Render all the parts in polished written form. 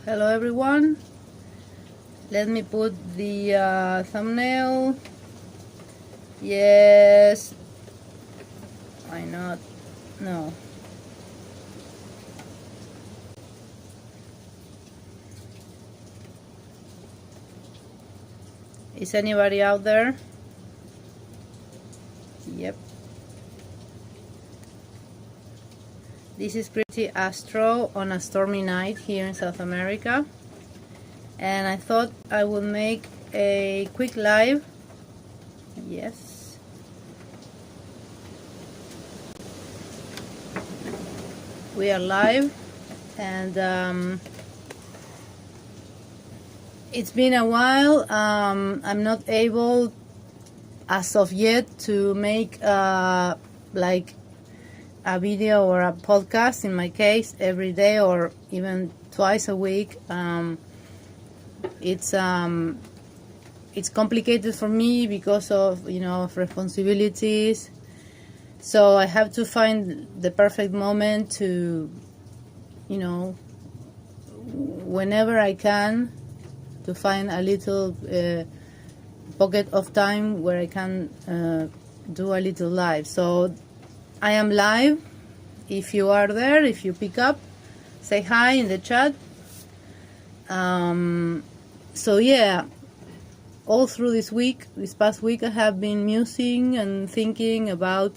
Hello everyone. Let me put the thumbnail. Yes. Why not? No. Is anybody out there? Yep. This is Pretty Astro on a stormy night here in South America. And I thought I would make a quick live. Yes. We are live, and it's been a while. I'm not able as of yet to make like a video or a podcast, in my case, every day or even twice a week. It's complicated for me because of of responsibilities. So I have to find the perfect moment to, whenever I can, to find a little pocket of time where I can do a little live. So I am live. If you are there, if you pick up, say hi in the chat. So yeah, all through this past week, I have been musing and thinking about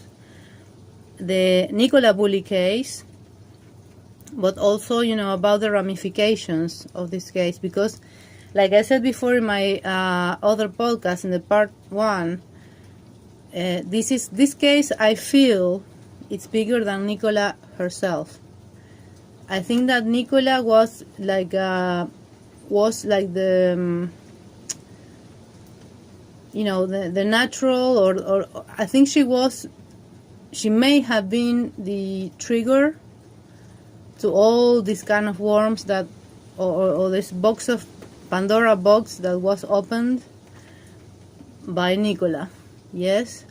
the Nicola Bully case, but also, about the ramifications of this case, because, like I said before in my other podcast, in the part 1, this case, I feel it's bigger than Nicola herself. I think that Nicola was like the the natural, or I think she may have been the trigger to all these kind of worms that, or this box of Pandora box that was opened by Nicola. Yes.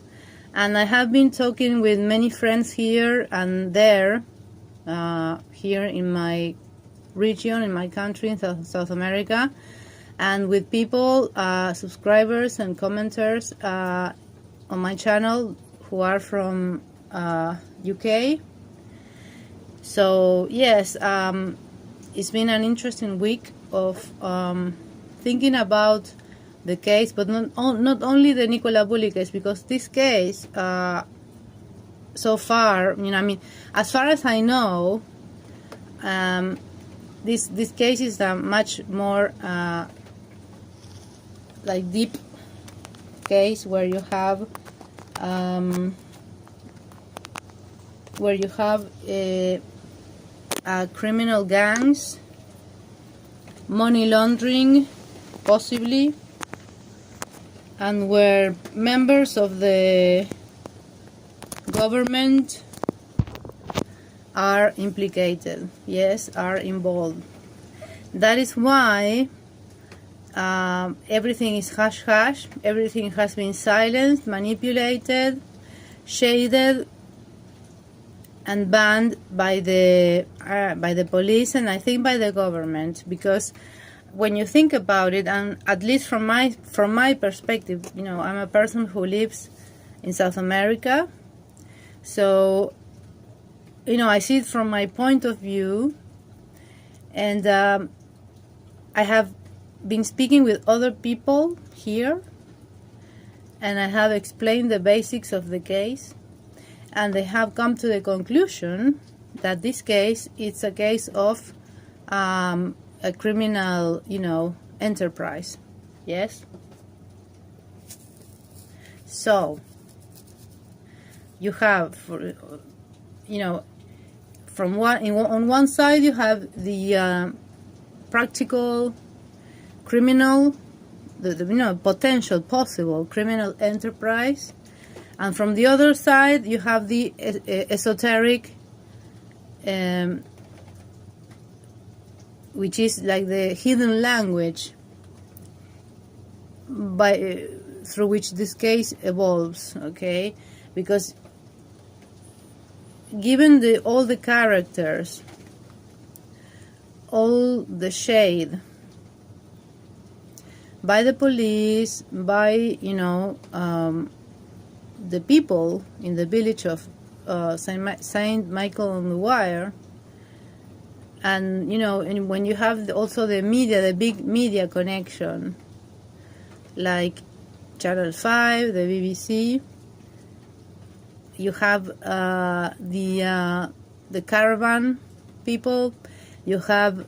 And I have been talking with many friends here and there, here in my region, in my country, in South America, and with people, subscribers and commenters on my channel who are from UK. So yes, it's been an interesting week of thinking about the case, but not only the Nicola Bully case, because this case, so far, as far as I know, this case is a much more like deep case where you have criminal gangs, money laundering, possibly, and where members of the government are implicated, yes, are involved. That is why everything is hush-hush, everything has been silenced, manipulated, shaded, and banned by the police, and I think by the government, because when you think about it, and at least from my perspective, I'm a person who lives in South America, so I see it from my point of view, and I have been speaking with other people here, and I have explained the basics of the case, and they have come to the conclusion that this case is a case of a criminal, enterprise. Yes. So you have, from on one side you have the practical criminal, the potential possible criminal enterprise, and from the other side you have the esoteric, which is like the hidden language through which this case evolves. Okay, because given all the characters all the shade by the police, by, you know, the people in the village of Saint Michael on the Wire, and, you know, and when you have also the media, the big media connection, like Channel 5, the BBC, you have the caravan people, you have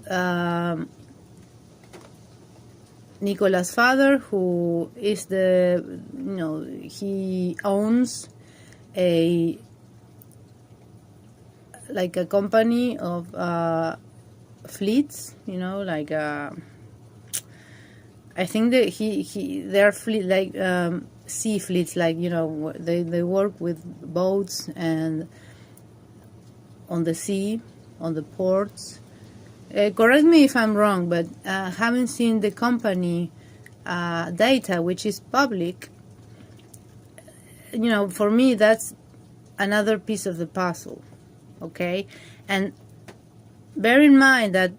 Nicola's father, who is the, you know, he owns a company of fleets, you know, like I think that they're fleet, like sea fleets, like, you know, they work with boats and on the sea, on the ports. Correct me if I'm wrong, but having seen the company data, which is public, you know, for me that's another piece of the puzzle. Okay, and bear in mind that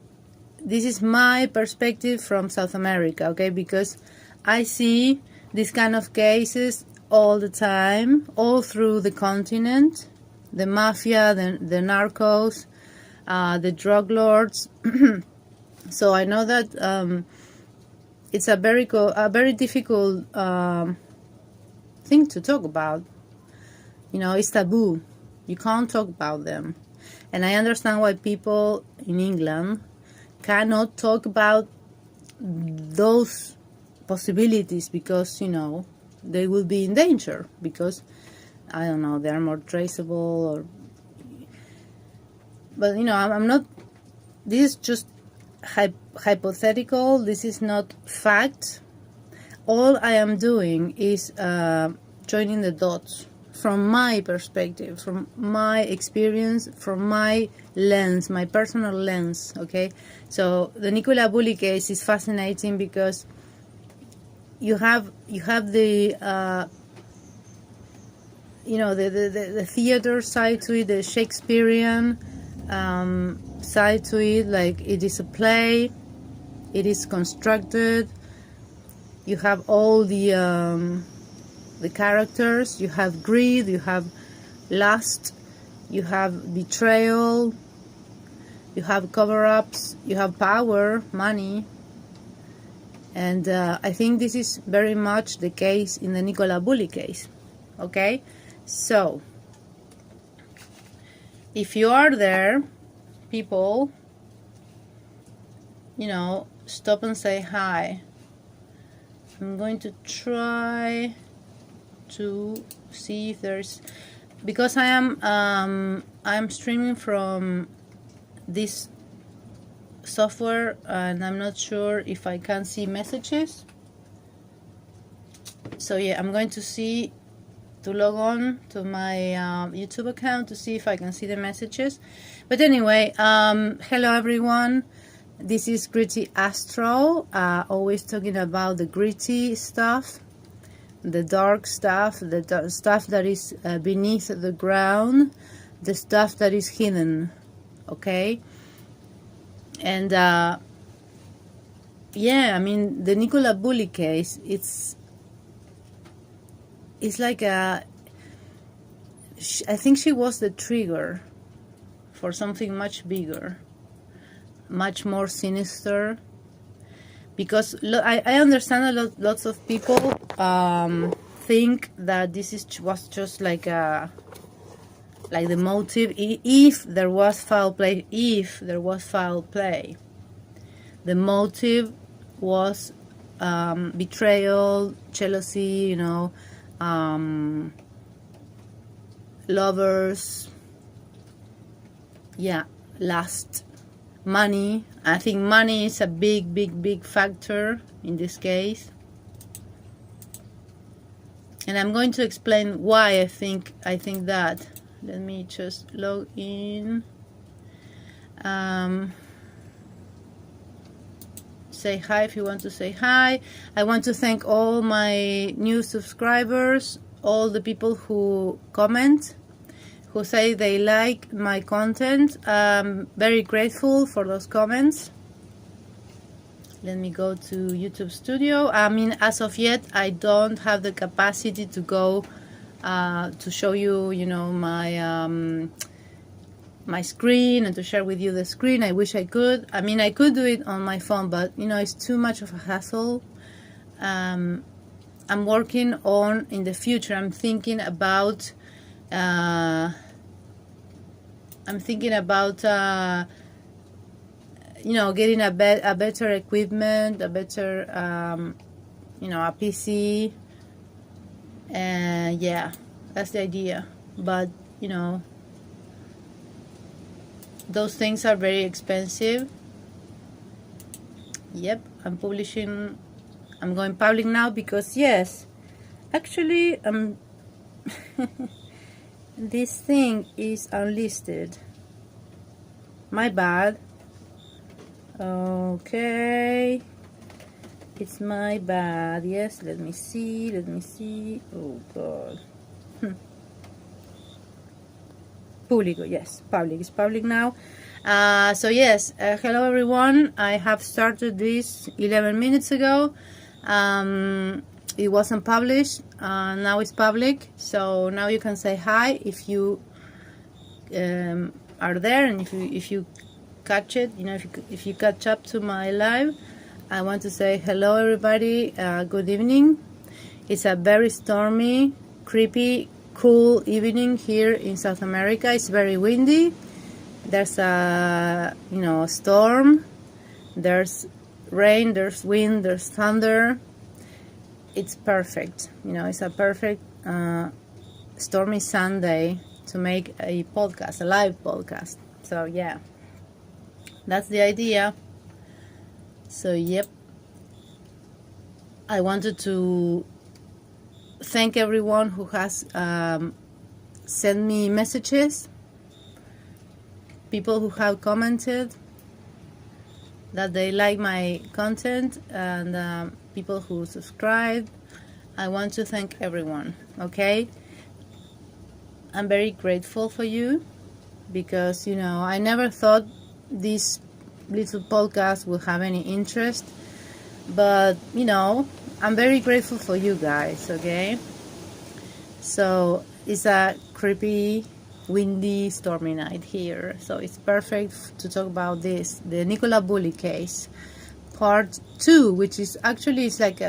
this is my perspective from South America, okay, because I see these kind of cases all the time, all through the continent, the mafia, the narcos, the drug lords. So I know that it's a very difficult thing to talk about. You know, it's taboo. You can't talk about them. And I understand why people in England cannot talk about those possibilities, because, you know, they will be in danger, because, I don't know, they are more traceable, or... But, you know, I'm not... This is just hypothetical. This is not fact. All I am doing is joining the dots from my perspective, from my experience, from my lens, my personal lens, okay? So the Nicola Bulli case is fascinating because you have the you know, the theater side to it, the Shakespearean side to it, like it is a play, it is constructed. You have all the characters, you have greed, you have lust, you have betrayal, you have cover-ups, you have power, money. And I think this is very much the case in the Nicola Bulli case. Okay? So, if you are there, people, you know, stop and say hi. I'm going to try to see if there's, because I'm streaming from this software and I'm not sure if I can see messages. So yeah, I'm going to log on to my YouTube account to see if I can see the messages. But anyway, hello everyone. This is Gritty Astro, always talking about the gritty stuff, the dark stuff, the stuff that is beneath the ground, the stuff that is hidden, okay? And yeah, I mean, the Nicola Bulli case, it's like I think she was the trigger for something much bigger, much more sinister. Because I understand lots of people think that this was just like the motive. If there was foul play, the motive was betrayal, jealousy, you know, lovers, yeah, lust, money. I think money is a big factor in this case, and I'm going to explain why I think that. Let me just log in. Say hi if you want to say hi. I want to thank all my new subscribers, all the people who comment, who say they like my content. I'm very grateful for those comments. Let me go to YouTube Studio. I mean, as of yet, I don't have the capacity to go to show you, my screen and to share with you the screen. I wish I could. I mean, I could do it on my phone, but it's too much of a hassle. I'm working on, in the future, I'm thinking about getting a better equipment, a better a PC, and yeah, that's the idea. But those things are very expensive. Yep, I'm going public now because, yes, actually this thing is unlisted. My bad. Okay, it's my bad. Yes, let me see. Oh god. Público, yes, public. It's public now. So yes, hello everyone. I have started this 11 minutes ago. It wasn't published. Now it's public. So now you can say hi if you are there, and if you catch it, if you catch up to my live. I want to say hello everybody. Good evening. It's a very stormy, creepy, cool evening here in South America. It's very windy. There's a storm. There's rain, there's wind, there's thunder. It's perfect. It's a perfect stormy Sunday to make a podcast, a live podcast. So yeah, that's the idea. So yep, I wanted to thank everyone who has sent me messages, people who have commented that they like my content, and people who subscribe. I want to thank everyone, okay? I'm very grateful for you because, I never thought this little podcast would have any interest, but, I'm very grateful for you guys, okay? So it's a creepy, windy, stormy night here, so it's perfect to talk about this, the Nicola Bully case, part 2, which is actually, it's like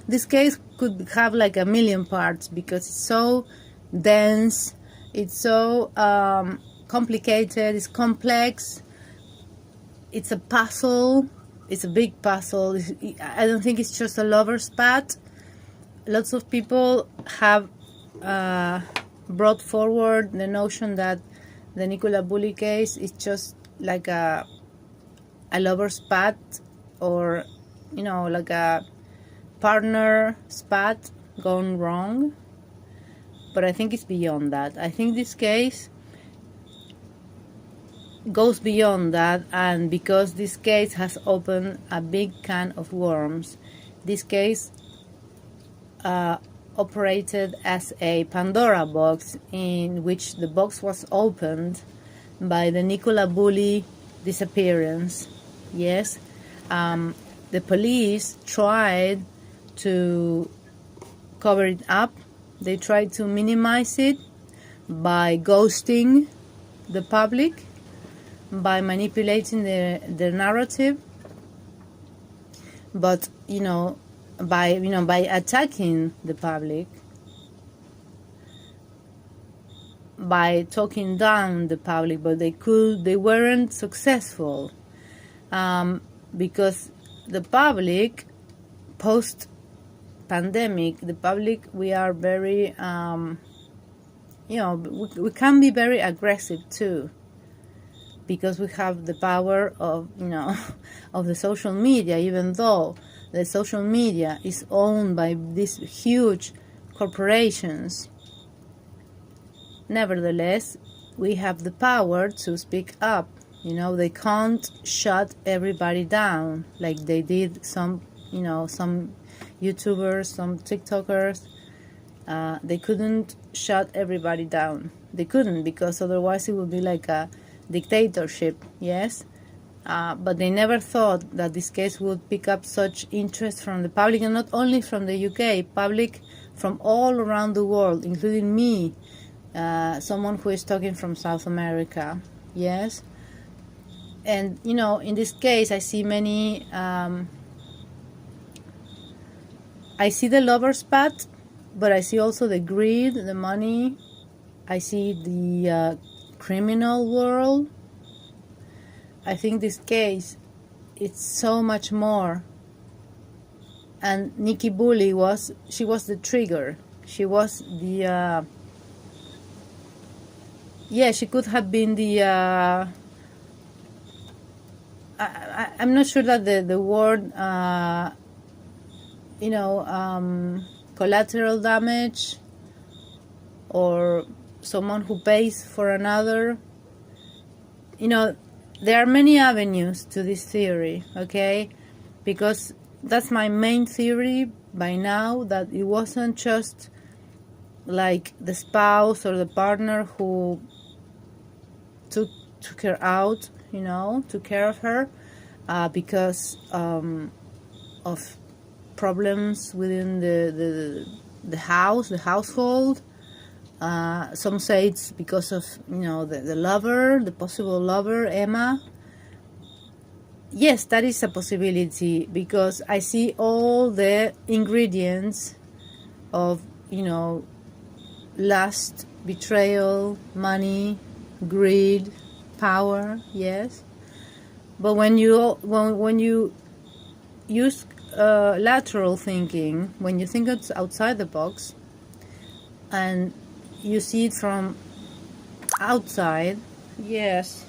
this case could have like a million parts because it's so dense, it's so complicated, it's complex, it's a puzzle. It's a big puzzle. I don't think it's just a lover's spat. Lots of people have brought forward the notion that the Nicola Bully case is just like a lover's spat, or like a partner spat gone wrong. But I think it's beyond that. I think this case goes beyond that, and because this case has opened a big can of worms, this case operated as a Pandora box, in which the box was opened by the Nicola Bully disappearance. Yes, the police tried to cover it up. They tried to minimize it by ghosting the public, by manipulating the narrative, but by attacking the public, by talking down the public. But they weren't successful, because the public, post pandemic, the public, we are very we can be very aggressive too, because we have the power of of the social media. Even though the social media is owned by these huge corporations, nevertheless we have the power to speak up. They can't shut everybody down like they did some YouTubers, some TikTokers. They couldn't shut everybody down. They couldn't, because otherwise it would be like a dictatorship, yes? But they never thought that this case would pick up such interest from the public, and not only from the UK, public from all around the world, including me, someone who is talking from South America, yes? And, you know, in this case, I see many, I see the lover's path, but I see also the greed, the money. I see the criminal world. I think this case, it's so much more. And Nikki Bully she was the trigger. She was the, yeah, she could have been the, I'm not sure that the word, you know, collateral damage, or someone who pays for another. You know, there are many avenues to this theory, okay? Because that's my main theory by now, that it wasn't just like the spouse or the partner who took her out, you know, took care of her because of problems within the household. Some say it's because of, you know, the lover, the possible lover, Emma. Yes, that is a possibility, because I see all the ingredients of, you know, lust, betrayal, money, greed, power, yes. But when you use lateral thinking, when you think it's outside the box, and you see it from outside, yes,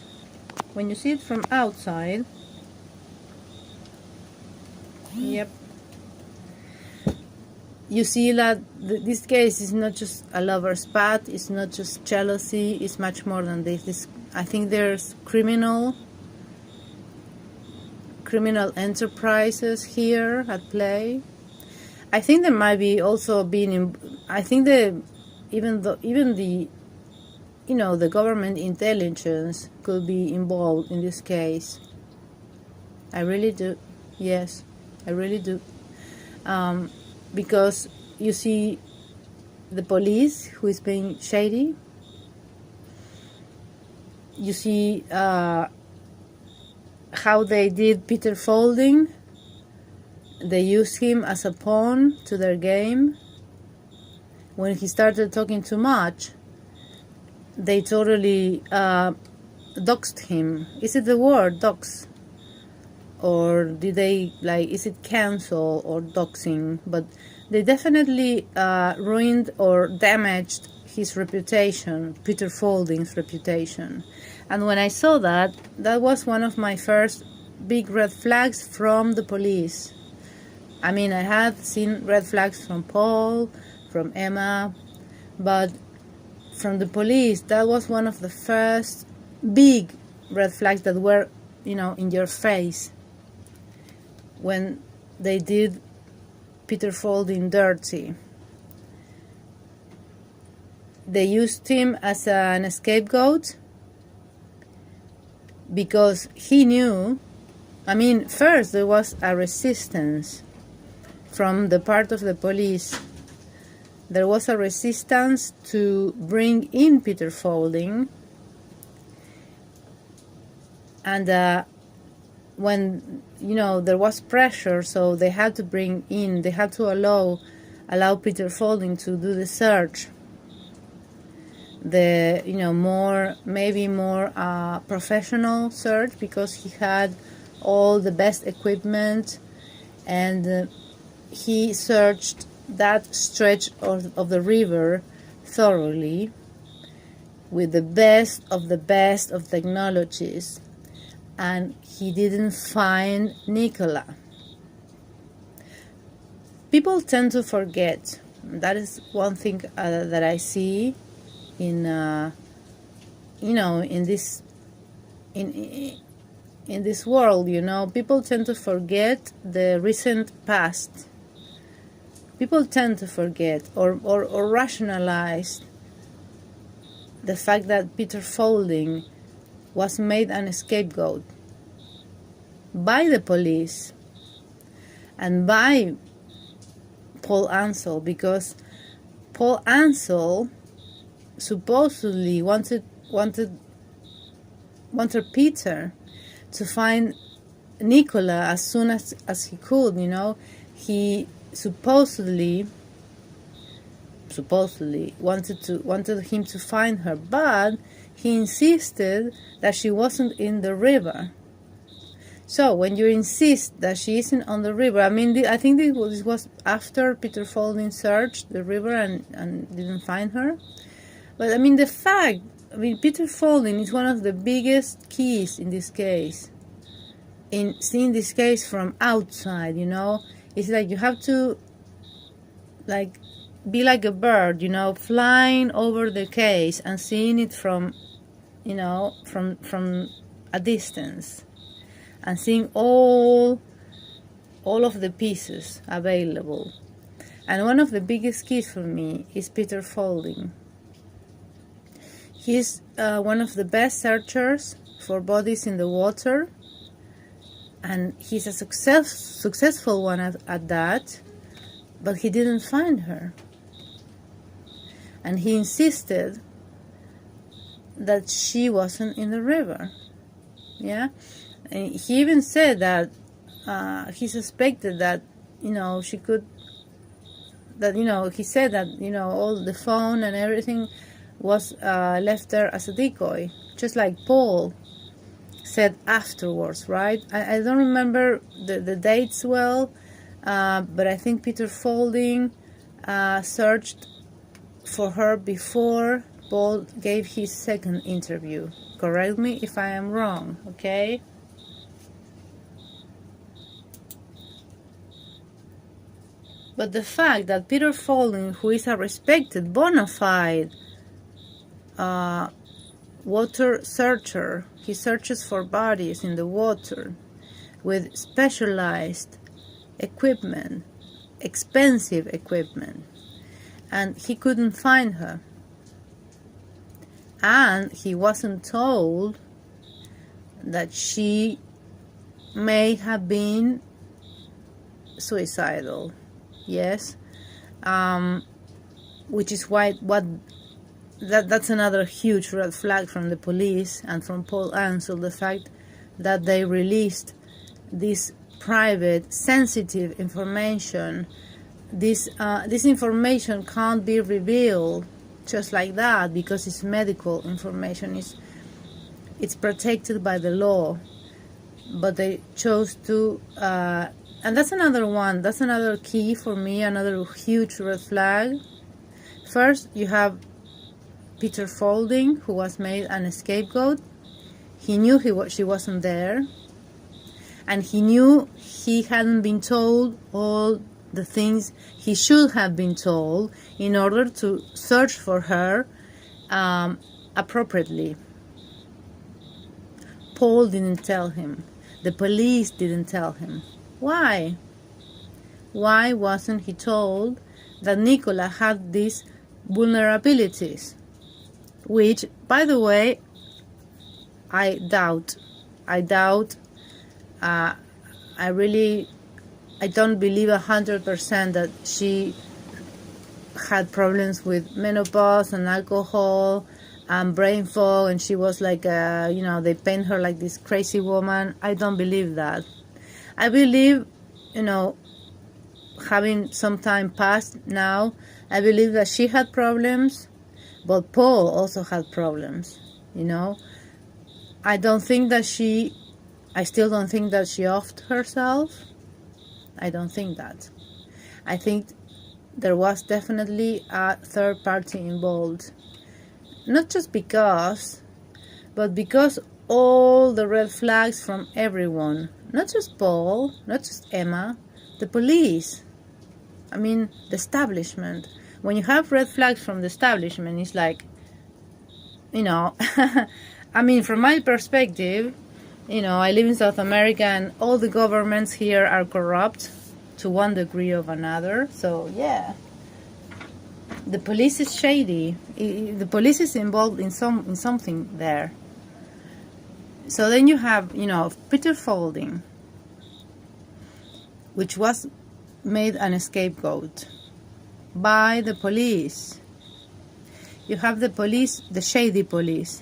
when you see it from outside, yep, you see that this case is not just a lover's path, it's not just jealousy, it's much more than this. I think there's criminal enterprises here at play. I think there might be also I think even the you know, the government intelligence could be involved in this case. I really do. Yes, I really do. Because you see the police who is being shady. You see how they did Peter Folding. They used him as a pawn to their game. When he started talking too much, they totally doxed him. Is it the word, dox? Or did they, like, is it cancel or doxing? But they definitely ruined or damaged his reputation, Peter Folding's reputation. And when I saw that, that was one of my first big red flags from the police. I mean, I had seen red flags from Paul, from Emma, but from the police, that was one of the first big red flags that were, you know, in your face when they did Peter Folding dirty. They used him as an scapegoat because he knew, I mean, first there was a resistance from the part of the police. There was a resistance to bring in Peter Folding, and when, you know, there was pressure, so they had to bring in, they had to allow Peter Folding to do the search, the, you know, maybe more professional search, because he had all the best equipment, and he searched that stretch of the river thoroughly with the best of technologies, and he didn't find Nicola. People tend to forget. That is one thing that I see in you know, in this world, you know, people tend to forget the recent past. People tend to forget or rationalize the fact that Peter Folding was made an scapegoat by the police and by Paul Ansel, because Paul Ansel supposedly wanted Peter to find Nicola as soon as he could. He supposedly wanted him to find her, but he insisted that she wasn't in the river. So when you insist that she isn't on the river, I think this was after Peter Folding searched the river and didn't find her. But Peter Folding is one of the biggest keys in this case. In seeing this case from outside, it's like you have to be like a bird, flying over the case and seeing it from a distance, and seeing all of the pieces available. And one of the biggest keys for me is Peter Folding. He's one of the best searchers for bodies in the water, and he's a successful one at that, but he didn't find her. And he insisted that she wasn't in the river. Yeah? And he even said that he suspected that, she could, he said that, all the phone and everything was left there as a decoy, just like Paul said afterwards, right? I don't remember the dates well, but I think Peter Folding searched for her before Paul gave his second interview. Correct me if I am wrong, okay? But the fact that Peter Folding, who is a respected, bona fide water searcher, he searches for bodies in the water with specialized equipment, expensive equipment, and he couldn't find her. And he wasn't told that she may have been suicidal. Yes, which is why that's another huge red flag from the police and from Paul Ansel, the fact that they released this private, sensitive information. This information can't be revealed just like that because it's medical information. It's protected by the law, but they chose to. And that's another one. That's another key for me. Another huge red flag. First, you have Peter Folding, who was made an scapegoat. He knew she wasn't there, and he knew he hadn't been told all the things he should have been told in order to search for her appropriately. Paul didn't tell him. The police didn't tell him. Why? Why wasn't he told that Nicola had these vulnerabilities? Which, by the way, I doubt. I don't believe 100% that she had problems with menopause and alcohol and brain fog, and she was like, they paint her like this crazy woman. I don't believe that. I believe, having some time passed now, I believe that she had problems, but Paul also had problems, I still don't think that she offed herself. I don't think that. I think there was definitely a third party involved. Not just because, but because all the red flags from everyone, not just Paul, not just Emma, the police, the establishment. When you have red flags from the establishment, it's like, from my perspective, I live in South America and all the governments here are corrupt to one degree or another. So, yeah. The police is shady. The police is involved in something there. So then you have, Peter Folding, which was made an scapegoat by the police. You have the police, the shady police,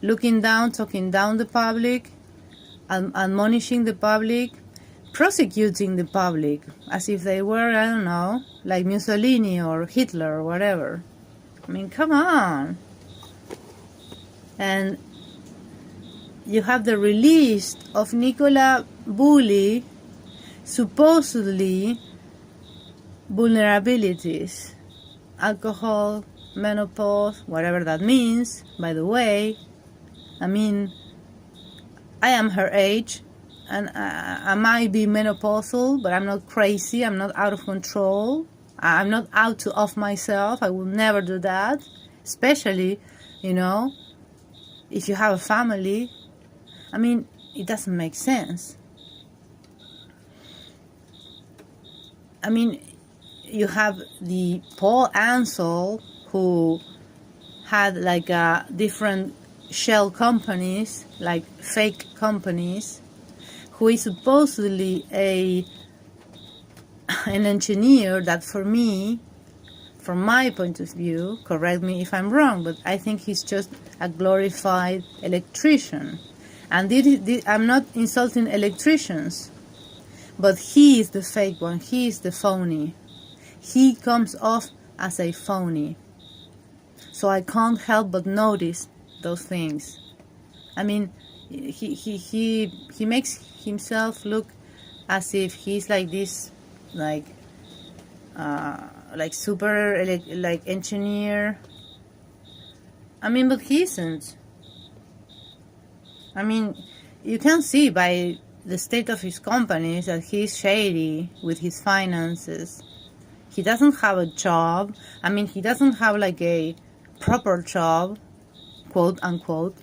looking down, talking down the public, admonishing the public, prosecuting the public as if they were, I don't know, like Mussolini or Hitler or whatever. I mean, come on. And you have the release of Nicola Bulley, supposedly vulnerabilities, alcohol, menopause, whatever that means, by the way. I mean, I am her age, and I might be menopausal, but I'm not crazy, I'm not out of control, I'm not out to off myself. I will never do that, especially, if you have a family. I mean, it doesn't make sense. I mean, you have the Paul Ansel, who had like different shell companies, like fake companies, who is supposedly an engineer that, for me, from my point of view, correct me if I'm wrong, but I think he's just a glorified electrician. And I'm not insulting electricians, but he is the fake one. He is the phony. He comes off as a phony. So I can't help but notice those things. I mean, he makes himself look as if he's like this, like super like engineer. I mean, but he isn't. I mean, you can see by the state of his companies that he's shady with his finances. He doesn't have a job. I mean, he doesn't have like a proper job, quote unquote,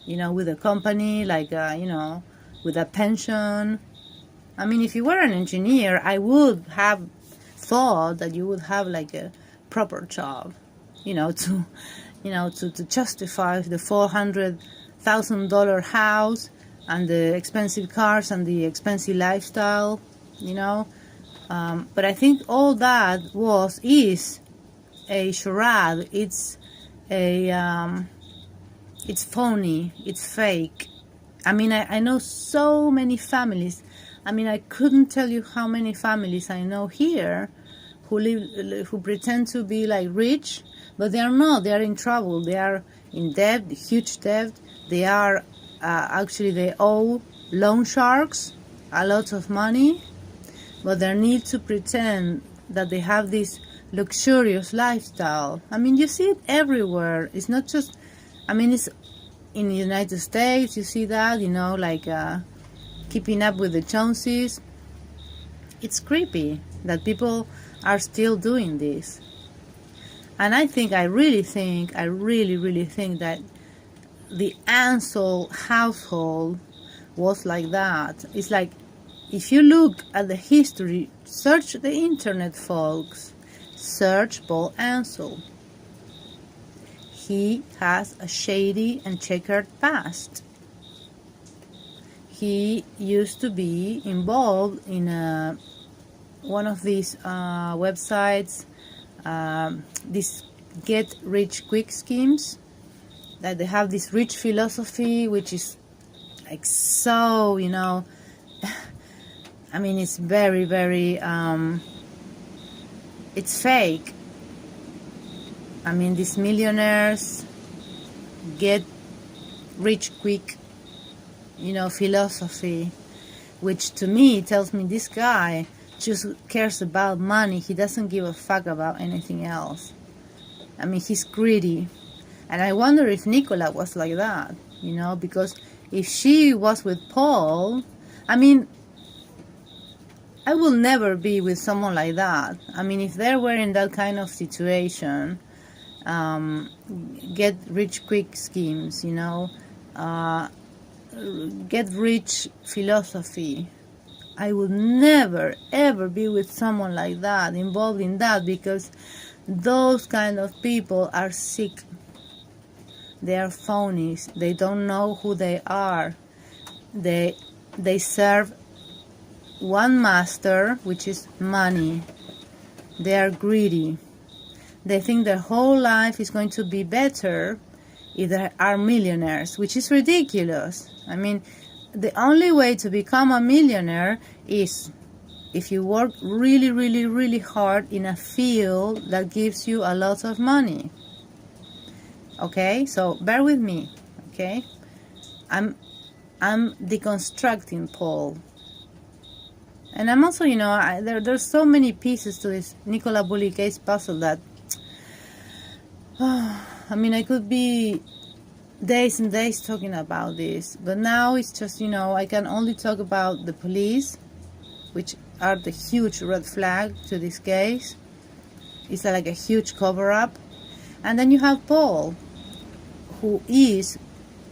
with a company, like, with a pension. I mean, if you were an engineer, I would have thought that you would have like a proper job, to justify the $400,000 house and the expensive cars and the expensive lifestyle, But I think all that is a charade. It's it's phony. It's fake. I mean, I know so many families. I mean, I couldn't tell you how many families I know here who pretend to be like rich, but they are not. They are in trouble. They are in debt, huge debt. They are actually, they owe loan sharks a lot of money, but they need to pretend that they have this luxurious lifestyle. I mean, you see it everywhere. It's not just, I mean, it's in the United States, you see that, like keeping up with the Joneses. It's creepy that people are still doing this. And I really think that the Ansel household was like that. It's like, if you look at the history, search the internet, folks. Search Paul Ansel. He has a shady and checkered past. He used to be involved in one of these websites, these get-rich-quick schemes, that they have this rich philosophy, which is like so, I mean, it's very, very, it's fake. I mean, these millionaires get rich quick, philosophy, which to me tells me this guy just cares about money. He doesn't give a fuck about anything else. I mean, he's greedy. And I wonder if Nicola was like that, because if she was with Paul, I mean, I will never be with someone like that. I mean, if they were in that kind of situation, get rich quick schemes, get rich philosophy, I would never, ever be with someone like that, involved in that, because those kind of people are sick. They are phonies. They don't know who they are. They serve one master, which is money. They are greedy. They think their whole life is going to be better if they are millionaires, which is ridiculous. I mean, the only way to become a millionaire is if you work really, really, really hard in a field that gives you a lot of money. Okay, so bear with me. Okay, I'm deconstructing Paul, and I'm also, there's so many pieces to this Nicola Bully case puzzle that, I mean, I could be days and days talking about this, but now it's just, I can only talk about the police, which are the huge red flag to this case. It's like a huge cover-up. And then you have Paul, who is,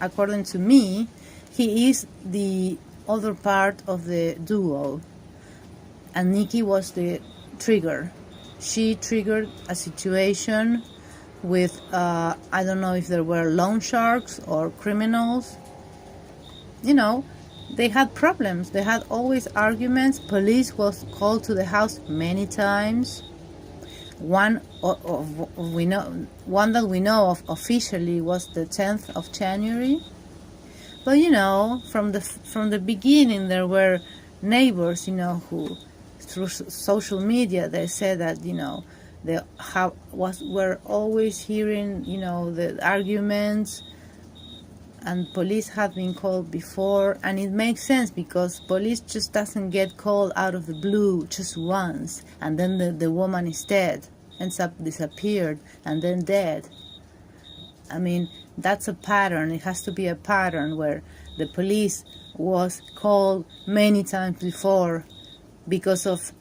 according to me, he is the other part of the duo. And Nikki was the trigger. She triggered a situation with, I don't know if there were loan sharks or criminals. They had problems. They had always arguments. Police was called to the house many times. One that we know of officially was the 10th of January. But from the beginning there were neighbors, who through social media they said that were always hearing the arguments, and police had been called before, and it makes sense because police just doesn't get called out of the blue just once and then the woman is dead, ends up disappeared and then dead. I mean, that's a pattern. It has to be a pattern where the police was called many times before because of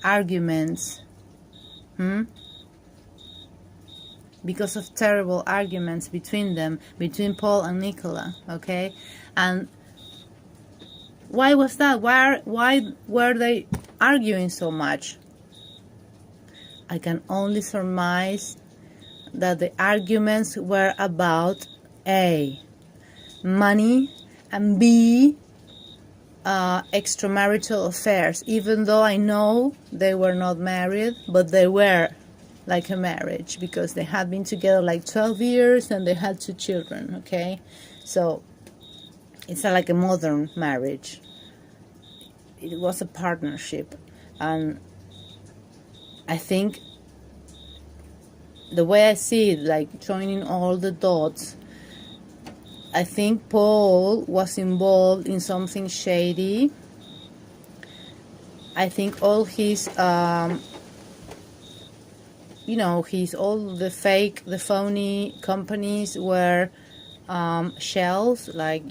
arguments. Because of terrible arguments between them, between Paul and Nicola, okay? And why was that? Why were they arguing so much? I can only surmise that the arguments were about A, money, and B, extramarital affairs, even though I know they were not married, but they were like a marriage because they had been together like 12 years and they had 2 children, okay? So it's like a modern marriage. It was a partnership, and I think the way I see it, like joining all the dots, I think Paul was involved in something shady. I think all his all the fake, the phony companies were shells, like,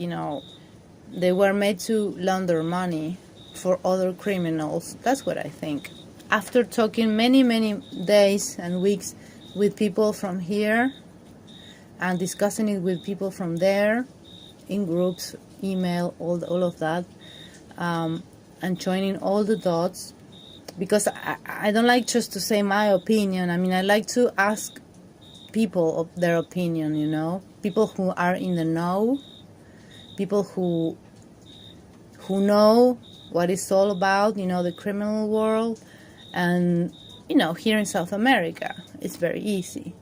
they were made to launder money for other criminals. That's what I think. After talking many, many days and weeks with people from here and discussing it with people from there, in groups, email, all of that, and joining all the dots, because I don't like just to say my opinion. I mean, I like to ask people of their opinion, people who are in the know, people who know what it's all about, the criminal world. And, here in South America, it's very easy.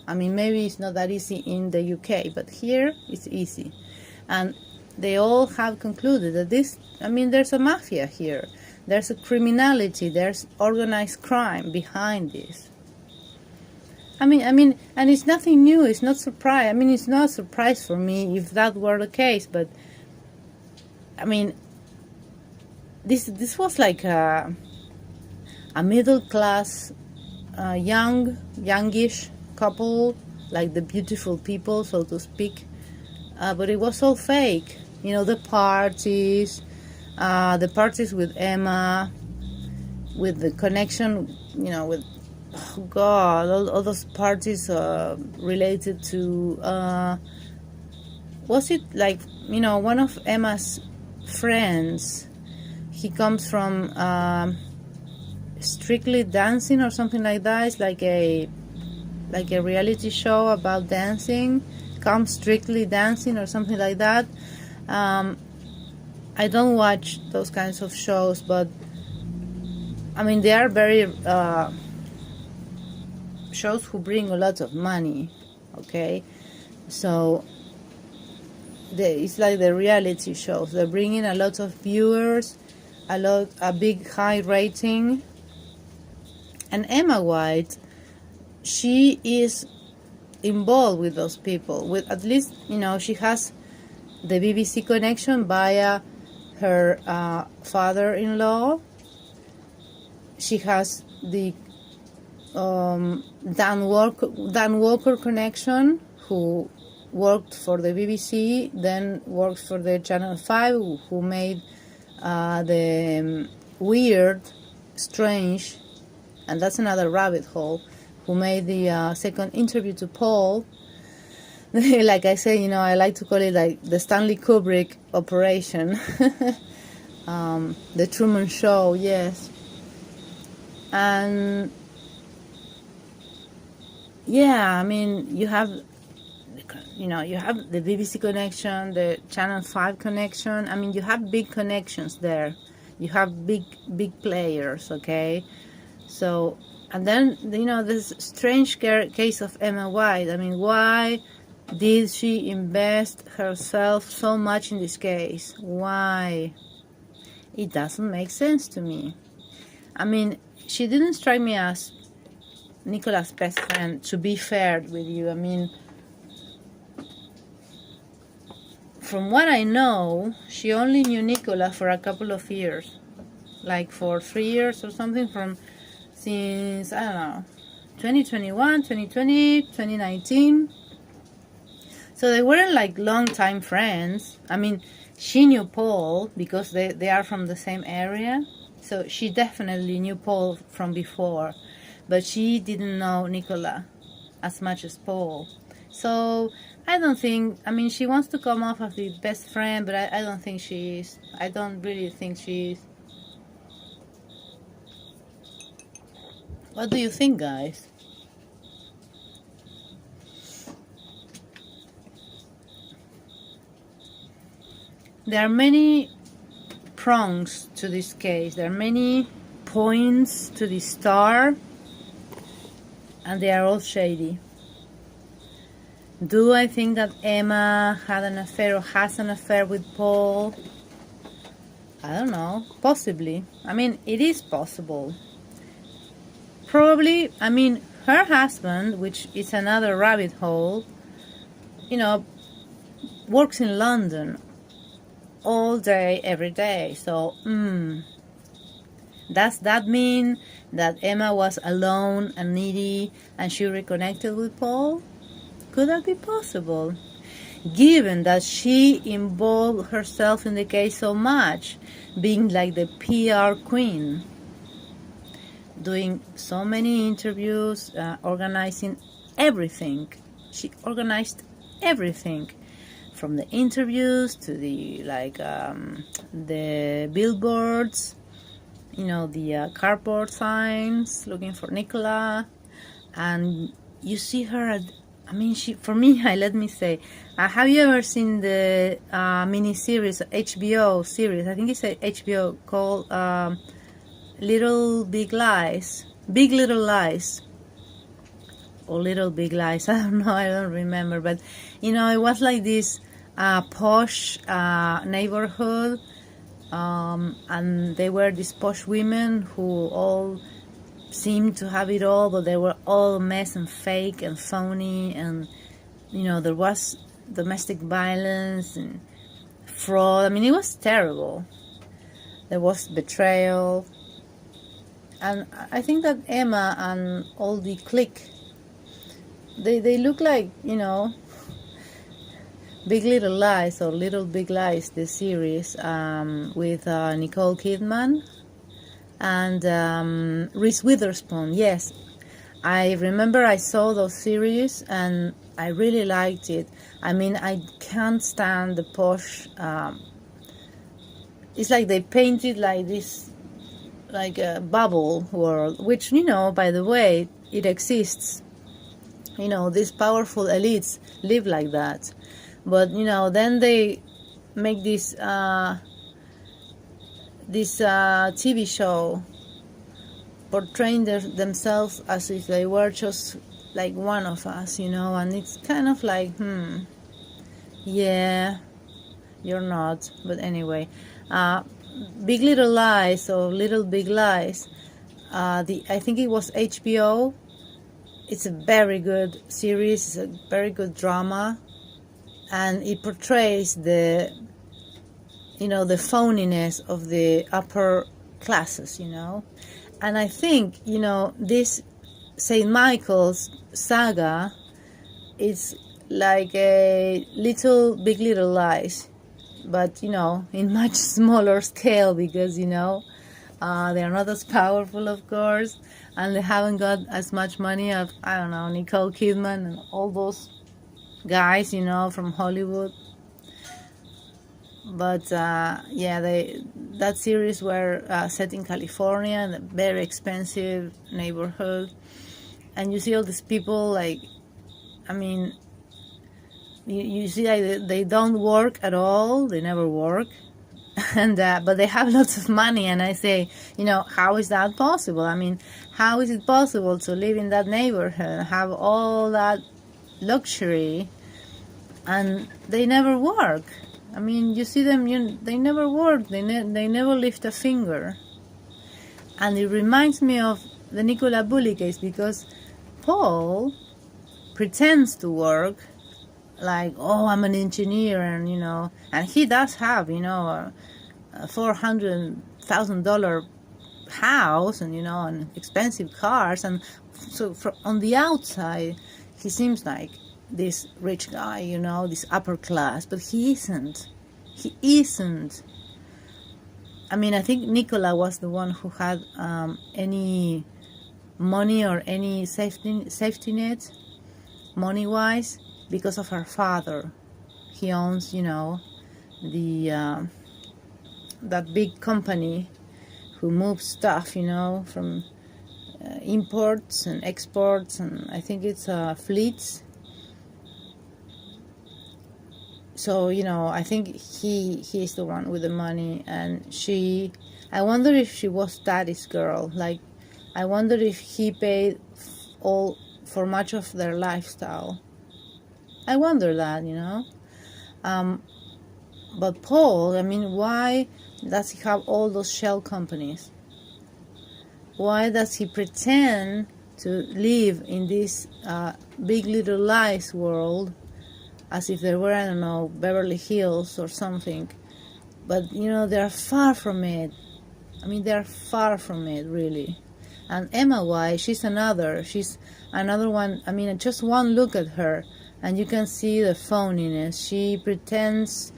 I mean, maybe it's not that easy in the UK, but here it's easy. And they all have concluded that there's a mafia here. There's a criminality, there's organized crime behind this. I mean, and it's nothing new, it's not surprise. I mean, it's not a surprise for me if that were the case, but, I mean, this was like a middle-class, youngish couple, like the beautiful people, so to speak, but it was all fake. The parties with Emma, with the connection, with, oh God, all those parties related to, was it like, one of Emma's friends, he comes from Strictly Dancing or something like that. It's like a reality show about dancing. Come Strictly Dancing or something like that. I don't watch those kinds of shows, but I mean they are very shows who bring a lot of money. Okay, so it's like the reality shows. They're bringing a lot of viewers, a big high rating. And Emma White, she is involved with those people. With at least, she has the BBC connection via her father-in-law. She has the Dan Walker connection, who worked for the BBC, then worked for the Channel 5, who made the weird, strange, and that's another rabbit hole, who made the second interview to Paul. Like I say, I like to call it like the Stanley Kubrick operation. The Truman Show, yes. And yeah, I mean, you have the BBC connection, the Channel 5 connection. I mean, you have big connections there. You have big players, okay? So, and then, this strange case of Emma White. I mean, why did she invest herself so much in this case? Why? It doesn't make sense to me. I mean, she didn't strike me as Nicola's best friend, to be fair with you. I mean, from what I know, she only knew Nicola for a couple of years. Like for 3 years or something, since, I don't know, 2021, 2020, 2019. So they weren't like long-time friends. I mean, she knew Paul because they are from the same area. So she definitely knew Paul from before. But she didn't know Nicola as much as Paul. So I don't think, I mean, she wants to come off as the best friend, but I don't think she is. I don't really think she is. What do you think, guys? There are many prongs to this case. There are many points to the star, and they are all shady. Do I think that Emma had an affair or has an affair with Paul? I don't know. Possibly. I mean, it is possible. Probably, I mean, her husband, which is another rabbit hole, works in London all day, every day. So, does that mean that Emma was alone and needy and she reconnected with Paul? Could that be possible? Given that she involved herself in the case so much, being like the PR queen, doing so many interviews, organizing everything. She organized everything, from the interviews to the the billboards, the cardboard signs looking for Nicola. And you see her for me, let me say, have you ever seen the mini-series, HBO series, I think it's a HBO, called Big Little Lies, or Little Big Lies, I don't know, I don't remember, but it was like this posh neighborhood, and they were these posh women who all seemed to have it all, but they were all mess and fake and phony, and there was domestic violence and fraud. I mean, it was terrible. There was betrayal. And I think that Emma and all the clique, they look like, Big Little Lies or Little Big Lies, the series, with Nicole Kidman and Reese Witherspoon. Yes, I remember I saw those series and I really liked it. I mean, I can't stand the posh it's like they painted like this, like a bubble world, which, by the way, it exists. These powerful elites live like that. But, then they make this TV show portraying themselves as if they were just like one of us, and it's kind of like, yeah, you're not. But anyway, Big Little Lies, or Little Big Lies, I think it was HBO. It's a very good series, it's a very good drama, and it portrays the phoniness of the upper classes, and I think, this St. Michael's saga is like a Big Little Lies, but, in much smaller scale, because, they are not as powerful, of course, and they haven't got as much money as, I don't know, Nicole Kidman and all those guys, from Hollywood. But yeah, that series were set in California, in a very expensive neighborhood, and you see all these people, like, I mean, you see, like, they don't work at all, they never work, and but they have lots of money, and I say, how is that possible? I mean, how is it possible to live in that neighborhood, have all that luxury, and they never work? I mean, you see them, they never work, they never lift a finger. And it reminds me of the Nicola Bully case, because Paul pretends to work, like, oh, I'm an engineer, and, and he does have, a $400,000 house, and, and expensive cars, and so on the outside, he seems like this rich guy, this upper class, but he isn't. He isn't. I mean, I think Nicola was the one who had any money or any safety net, money-wise, because of her father. He owns, that big company who moves stuff, from imports and exports, and I think it's fleets. So, I think he's the one with the money, and I wonder if she was daddy's girl. Like, I wonder if he paid for much of their lifestyle. I wonder that, But Paul, I mean, why does he have all those shell companies? Why does he pretend to live in this Big Little Lies world, as if there were, I don't know, Beverly Hills or something? But, they're far from it. I mean, they're far from it, really. And Emma White, she's another one. I mean, just one look at her, and you can see the phoniness. She pretends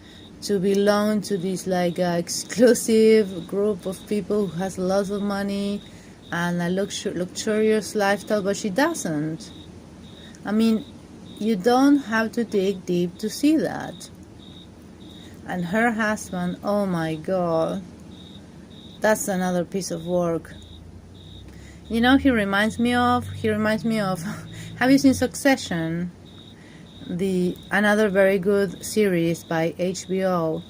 to belong to this, like, exclusive group of people who has lots of money and a luxurious lifestyle, but she doesn't. I mean, you don't have to dig deep to see that. And her husband, oh my God, that's another piece of work. He reminds me of have you seen Succession? Another very good series by HBO.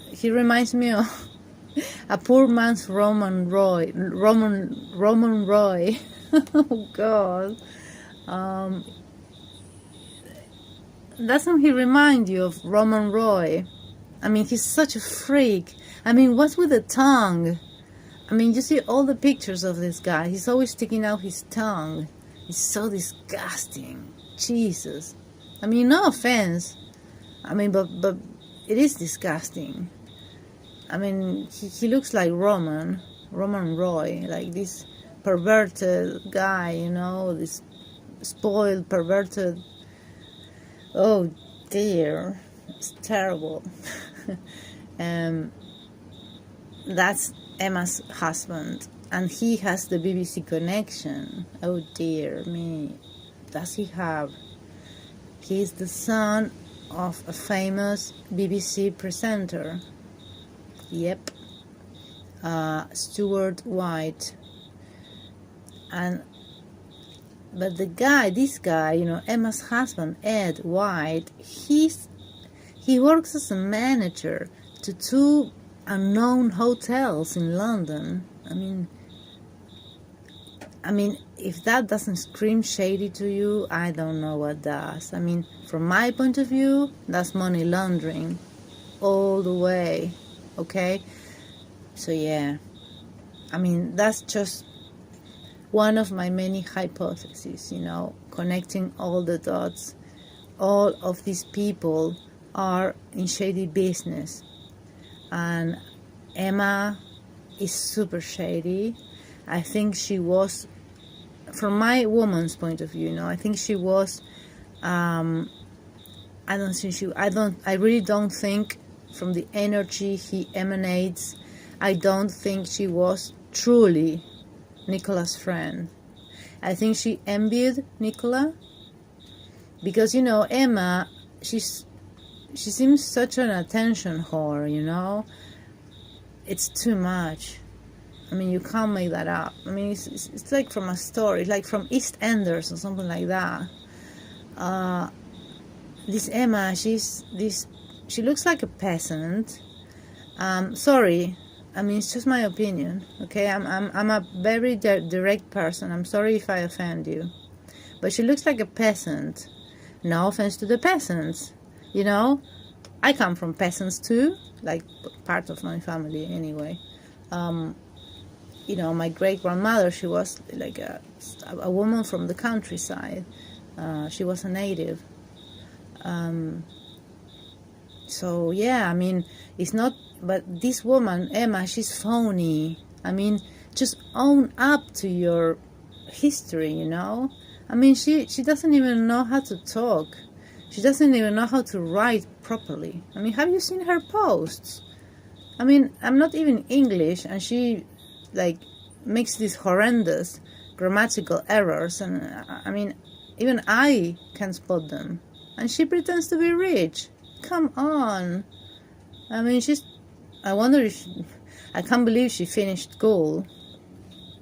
He reminds me of a poor man's Roman Roy. Oh God. Doesn't he remind you of Roman Roy? I mean, he's such a freak. I mean, what's with the tongue? I mean, you see all the pictures of this guy. He's always sticking out his tongue. It's so disgusting. Jesus. I mean, no offense. I mean, but it is disgusting. I mean, he looks like Roman Roy, like this perverted guy, this spoiled, perverted. Oh dear, it's terrible. That's Emma's husband, and he has the BBC connection. Oh dear me, does he have? He's the son of a famous BBC presenter. Yep. Stuart White. But this guy, Emma's husband, Ed White, he works as a manager to 2 unknown hotels in London. I mean, if that doesn't scream shady to you, I don't know what does. I mean, from my point of view, that's money laundering all the way, okay? So yeah, I mean, that's just one of my many hypotheses, connecting all the dots. All of these people are in shady business. And Emma is super shady. I think she was, from my woman's point of view, I think she was, I really don't think, from the energy he emanates, I don't think she was truly Nicola's friend. I think she envied Nicola because, Emma, she seems such an attention whore, It's too much. I mean, you can't make that up. I mean, it's like from a story, like from EastEnders or something like that. This Emma, she looks like a peasant. Sorry, I mean, it's just my opinion, okay? I'm a very direct person. I'm sorry if I offend you, but she looks like a peasant. No offense to the peasants, I come from peasants too, like part of my family anyway. My great-grandmother, she was like a woman from the countryside. She was a native. So yeah, I mean, it's not, but this woman, Emma, she's phony. I mean, just own up to your history, I mean, she doesn't even know how to talk. She doesn't even know how to write properly. I mean, have you seen her posts? I mean, I'm not even English, and she, makes these horrendous grammatical errors, and, I mean, even I can spot them. And she pretends to be rich. Come on. I mean, I wonder if, I can't believe she finished school,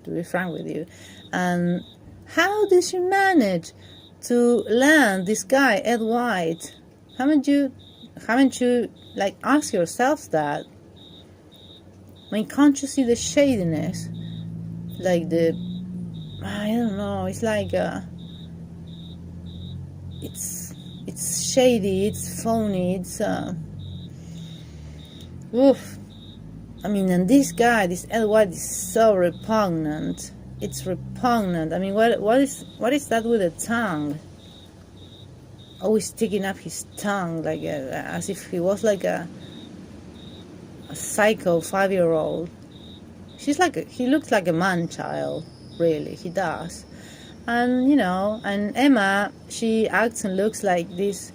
to be frank with you. And how did she manage to land this guy, Ed White? Haven't you, asked yourselves that? I mean, can't you see the shadiness? I don't know, it's like, it's shady, it's phony, it's, oof. I mean, and this guy, this Ed White, is so repugnant. It's repugnant. I mean, what is that with the tongue? Always sticking up his tongue, as if he was like a psycho 5-year-old. He looks like a man-child, really, he does. And, and Emma, she acts and looks like this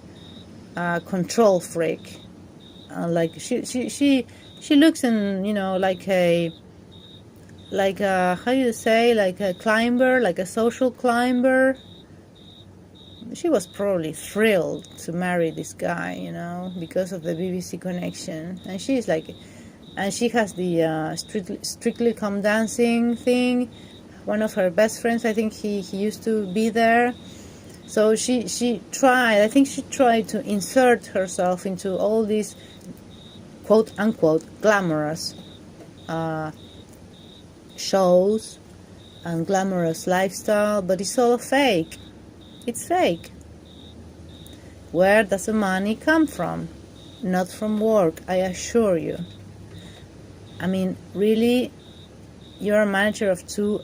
control freak. She looks like a, how do you say, like a climber, like a social climber. She was probably thrilled to marry this guy, because of the BBC connection. And she has the Strictly Come Dancing thing. One of her best friends, I think he used to be there. So she tried to insert herself into all these quote-unquote glamorous shows and glamorous lifestyle, but it's all fake. It's fake. Where does the money come from? Not from work, I assure you. I mean, really, you're a manager of 2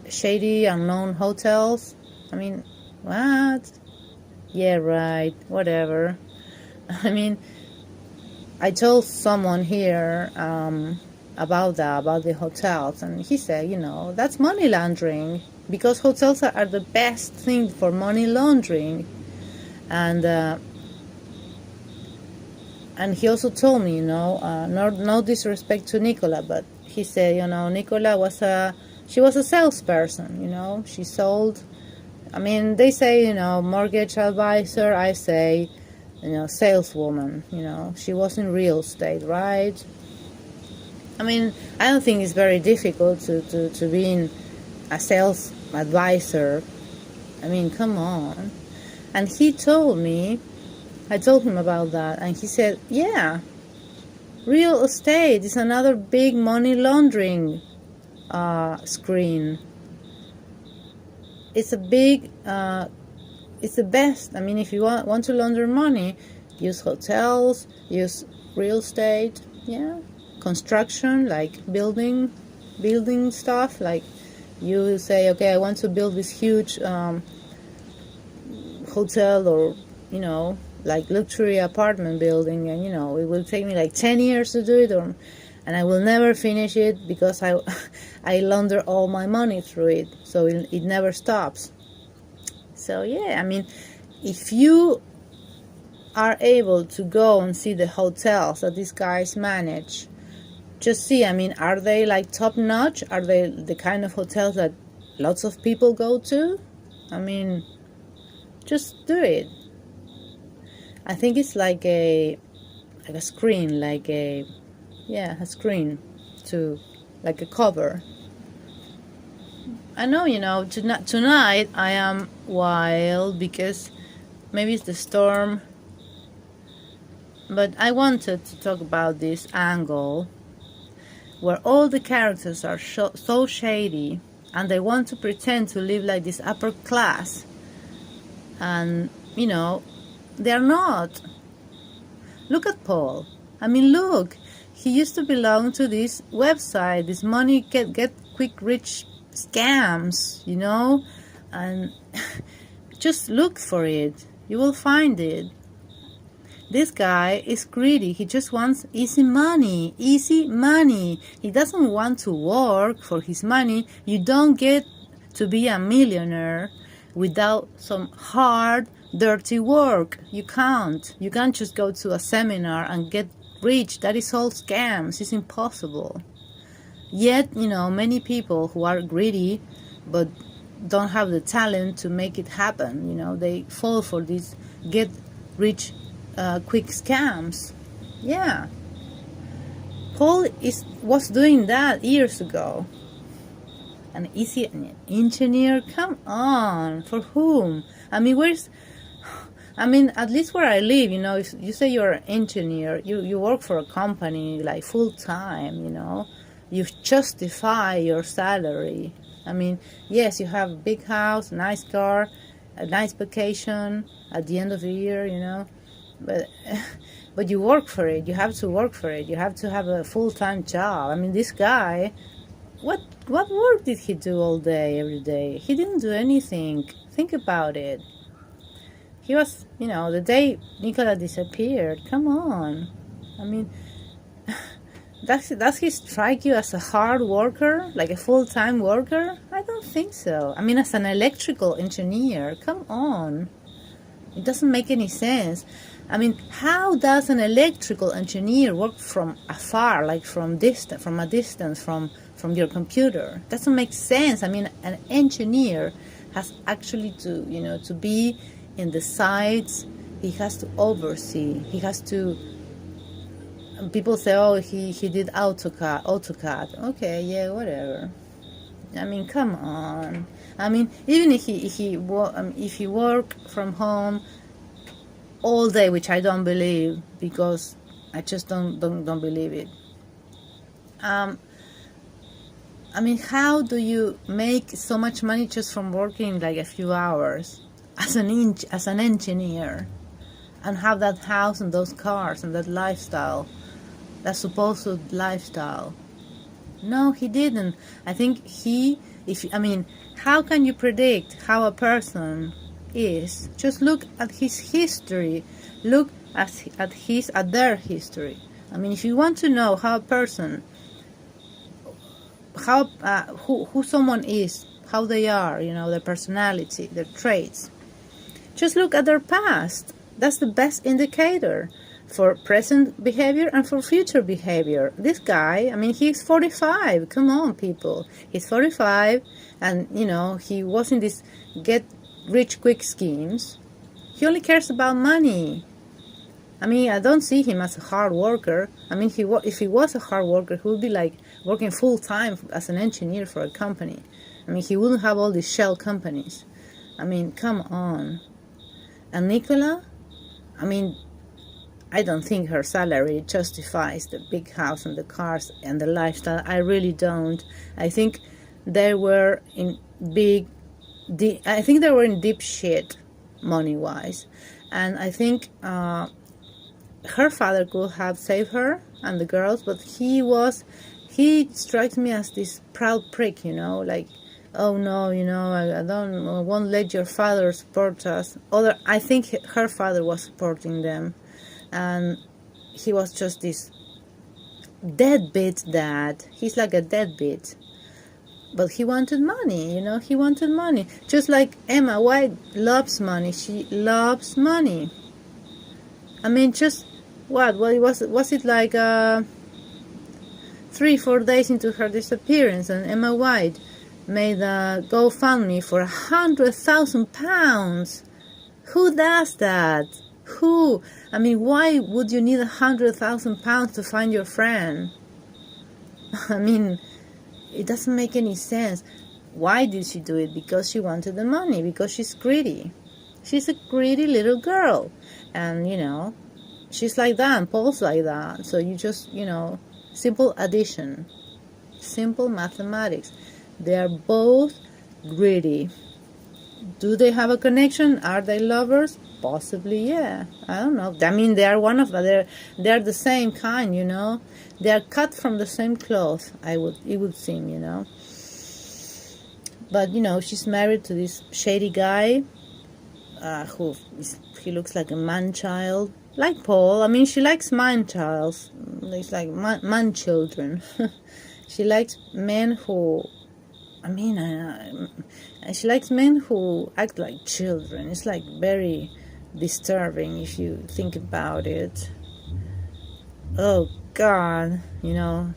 shady, unknown hotels? I mean, what? Yeah, right, whatever. I mean, I told someone here about the hotels, and he said, that's money laundering, because hotels are the best thing for money laundering. And he also told me, no disrespect to Nicola, but he said, Nicola was a salesperson, she sold. I mean, they say, mortgage advisor, I say saleswoman. She was in real estate, right? I mean, I don't think it's very difficult to be a sales advisor. I mean, come on. And he told me, I told him about that, and he said, yeah, real estate is another big money laundering screen. It's a big, it's the best. I mean, if you want to launder money, use hotels, use real estate, yeah, construction, like building stuff. Like you say, okay, I want to build this huge hotel, or like luxury apartment building, and it will take me like 10 years to do it, and I will never finish it because I launder all my money through it, so it never stops. So yeah, I mean, if you are able to go and see the hotels that these guys manage, just see, I mean, are they like top notch? Are they the kind of hotels that lots of people go to? I mean, just do it. I think it's like a screen, a screen to, like a cover. I know, tonight I am wild because maybe it's the storm, but I wanted to talk about this angle where all the characters are so shady, and they want to pretend to live like this upper class, and they're not. Look at Paul. I mean, look, he used to belong to this website, this money get quick rich scams, and just look for it. You will find it. This guy is greedy. He just wants easy money. He doesn't want to work for his money. You don't get to be a millionaire without some hard, dirty work. You can't. You can't just go to a seminar and get rich. That is all scams. It's impossible. Yet, many people who are greedy but don't have the talent to make it happen, they fall for these get rich quick scams. Yeah. Paul was doing that years ago. An easy engineer? Come on. For whom? I mean, at least where I live, if you say you're an engineer, you work for a company like full time, you justify your salary. I mean, yes, you have a big house, a nice car, a nice vacation at the end of the year, but you work for it. You have to work for it. You have to have a full-time job. I mean, this guy, what work did he do all day, every day? He didn't do anything. Think about it. He was, the day Nicola disappeared, come on. I mean, does he strike you as a hard worker, like a full-time worker? I don't think so. I mean, as an electrical engineer, come on. It doesn't make any sense. I mean, how does an electrical engineer work from afar, like from a distance from your computer? Doesn't make sense. I mean, an engineer has actually to be in the sites. He has to oversee. He has to. People say, oh, he did AutoCAD. Okay, yeah, whatever. I mean, come on. I mean, even if he work from home all day, which I don't believe, because I just don't believe it. I mean, how do you make so much money just from working like a few hours as an engineer, and have that house and those cars and that lifestyle, that supposed lifestyle? No, he didn't. I think how can you predict how a person is? Just look at his history. Look at their history. I mean, if you want to know how a person, who someone is, how they are, their personality, their traits, just look at their past. That's the best indicator for present behavior and for future behavior. This guy, I mean, he's 45. Come on, people. He's 45, and, he was in this get-rich-quick schemes. He only cares about money. I mean, I don't see him as a hard worker. I mean, if he was a hard worker, he would be like working full time as an engineer for a company. I mean, he wouldn't have all these shell companies. I mean, come on. And Nicola, I mean, I don't think her salary justifies the big house and the cars and the lifestyle. I really don't. I think they were in deep shit money-wise. And I think her father could have saved her and the girls, but he strikes me as this proud prick, you know, like, oh no, you know, I won't let your father support us. I think her father was supporting them, and he was just this deadbeat dad. He's like a deadbeat, but he wanted money, you know, he wanted money. Just like Emma White loves money. She loves money. I mean, just what was it like 3-4 days into her disappearance, and Emma White made a GoFundMe for £100,000. Who does that? Who? I mean, why would you need £100,000 to find your friend? I mean, it doesn't make any sense. Why did she do it? Because she wanted the money. Because she's greedy. She's a greedy little girl, and you know, she's like that, and Paul's like that. So you just, you know, simple addition, simple mathematics. They are both greedy. Do they have a connection? Are they lovers? Possibly, yeah. I don't know. I mean, they are they're the same kind, you know. They are cut from the same cloth. It would seem, you know. But you know, she's married to this shady guy, he looks like a man-child, like Paul. I mean, she likes man-childs. It's like man-children. She likes men who. I mean, she likes men who act like children. It's like very disturbing if you think about it. Oh God, you know.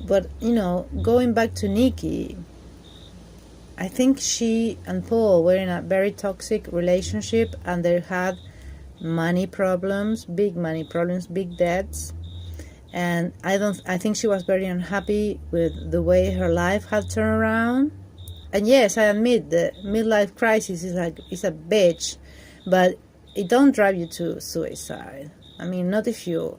But you know, going back to Nikki, I think she and Paul were in a very toxic relationship, and they had money problems, big debts. And I think she was very unhappy with the way her life had turned around. And yes, I admit the midlife crisis is a bitch, but it don't drive you to suicide. I mean, not if you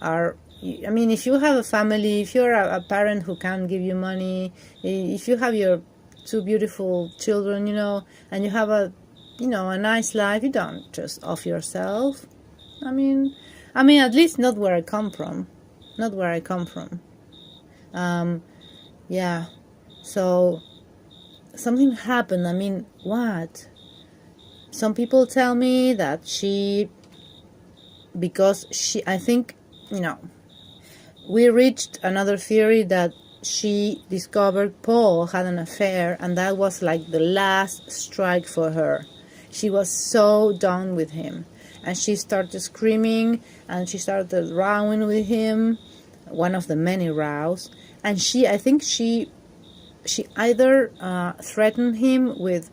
are. I mean, if you have a family, if you're a parent who can't give you money, if you have your 2 beautiful children, you know, and you have a nice life, you don't just off yourself. I mean, at least not where I come from. Not where I come from. Yeah. So something happened. I mean, what? Some people tell me that I think, you know, we reached another theory that she discovered Paul had an affair, and that was like the last strike for her. She was so done with him. And she started screaming, and she started rowing with him, one of the many rows. And I think she either threatened him with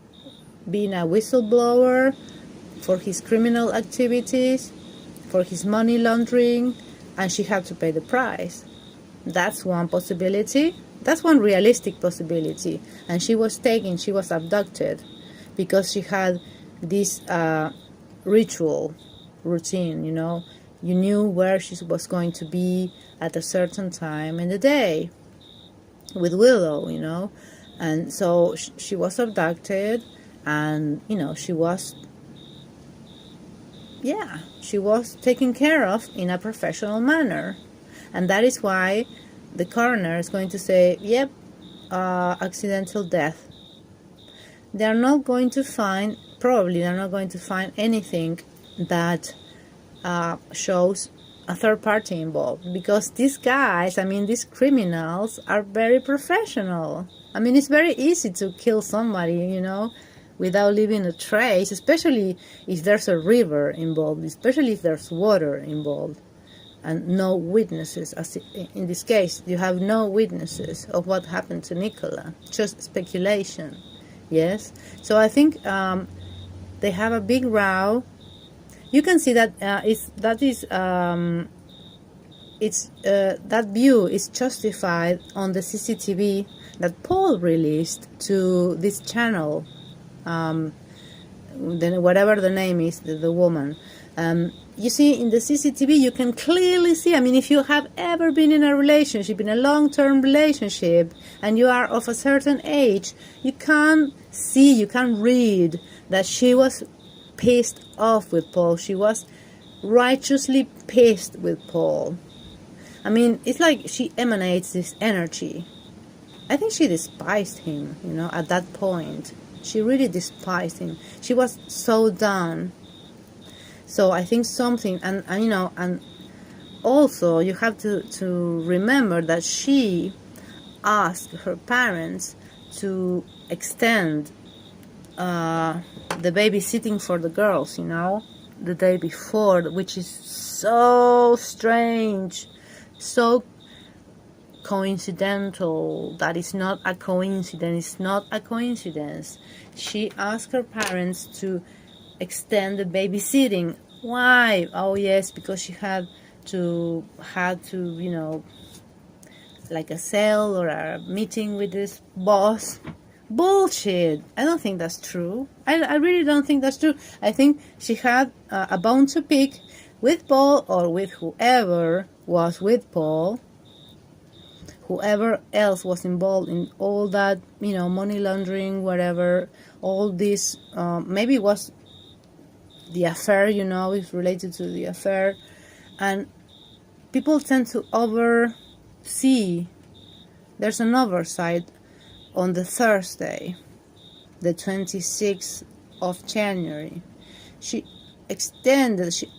being a whistleblower for his criminal activities, for his money laundering, and she had to pay the price. That's one possibility. That's one realistic possibility. And she was abducted because she had this routine, you know. You knew where she was going to be at a certain time in the day with Willow, you know. And so she was abducted, and, you know, she was taken care of in a professional manner. And that is why the coroner is going to say, yep, accidental death. They're not going to find anything that shows a third party involved, because these guys, I mean, these criminals are very professional. I mean, it's very easy to kill somebody, you know, without leaving a trace, especially if there's a river involved, especially if there's water involved, and no witnesses. As in this case, you have no witnesses of what happened to Nicola, just speculation. Yes, so I think they have a big row. You can see that that view is justified on the CCTV that Paul released to this channel, then whatever the name is, the woman. You see, in the CCTV, you can clearly see, I mean, if you have ever been in a relationship, in a long-term relationship, and you are of a certain age, you can see, you can read that she was pissed off with Paul. She was righteously pissed with Paul. I mean, it's like she emanates this energy. I think she despised him, you know, at that point. She really despised him. She was so done. So I think something, and you know, and also you have to remember that she asked her parents to extend the babysitting for the girls, you know, the day before, which is so strange, so coincidental. That is not a coincidence. It's not a coincidence. She asked her parents to extend the babysitting. Why? Oh yes, because she had to you know, like a sale or a meeting with this boss. Bullshit. I don't think that's true. I really don't think that's true. I think she had a bone to pick with Paul, or with whoever was with Paul, whoever else was involved in all that, you know, money laundering, whatever, all this, maybe it was the affair, you know, is related to the affair. And people tend to oversee. There's an oversight on the Thursday, the 26th of January. She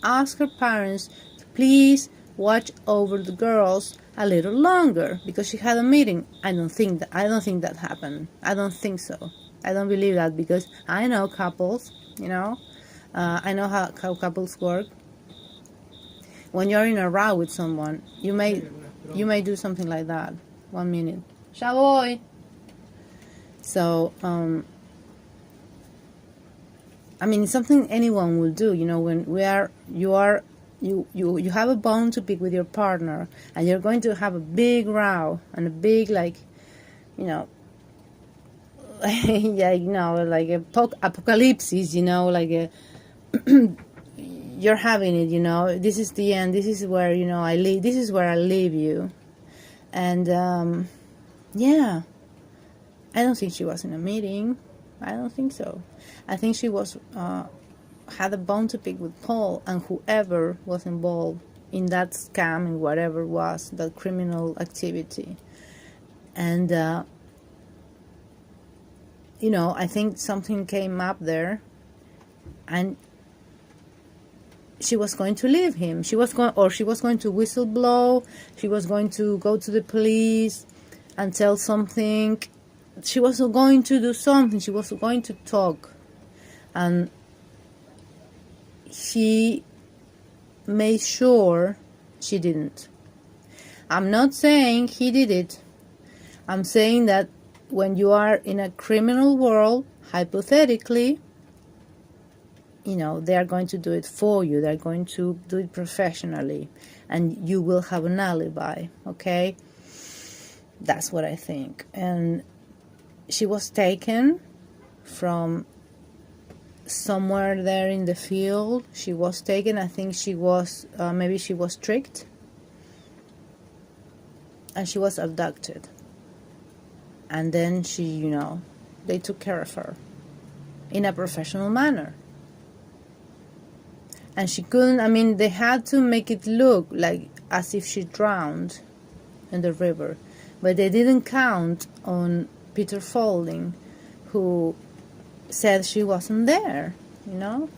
asked her parents to please watch over the girls a little longer because she had a meeting. I don't think that happened. I don't think so. I don't believe that, because I know couples, you know. I know how couples work. When you're in a row with someone, you may do something like that. 1 minute. Shavoy. So, I mean, it's something anyone will do, you know, when you have a bone to pick with your partner, and you're going to have a big row and a big, like, you know, yeah, you know, like a apocalypse, you know, like a you're having it, you know, this is the end, this is where, you know, this is where I leave you. And yeah, I don't think she was in a meeting. I don't think so. I think she was had a bone to pick with Paul and whoever was involved in that scam and whatever was that criminal activity. And you know, I think something came up there, and she was going to leave him. She was going to whistleblow. She was going to go to the police and tell something. She was going to do something. She was going to talk. And she made sure she didn't. I'm not saying he did it. I'm saying that when you are in a criminal world, hypothetically, you know, they are going to do it for you. They're going to do it professionally, and you will have an alibi, okay? That's what I think. And she was taken from somewhere there in the field. She was taken. I think she was, maybe she was tricked, and she was abducted. And then she, you know, they took care of her in a professional manner. And she couldn't, I mean, they had to make it look like as if she drowned in the river. But they didn't count on Peter Folding, who said she wasn't there, you know.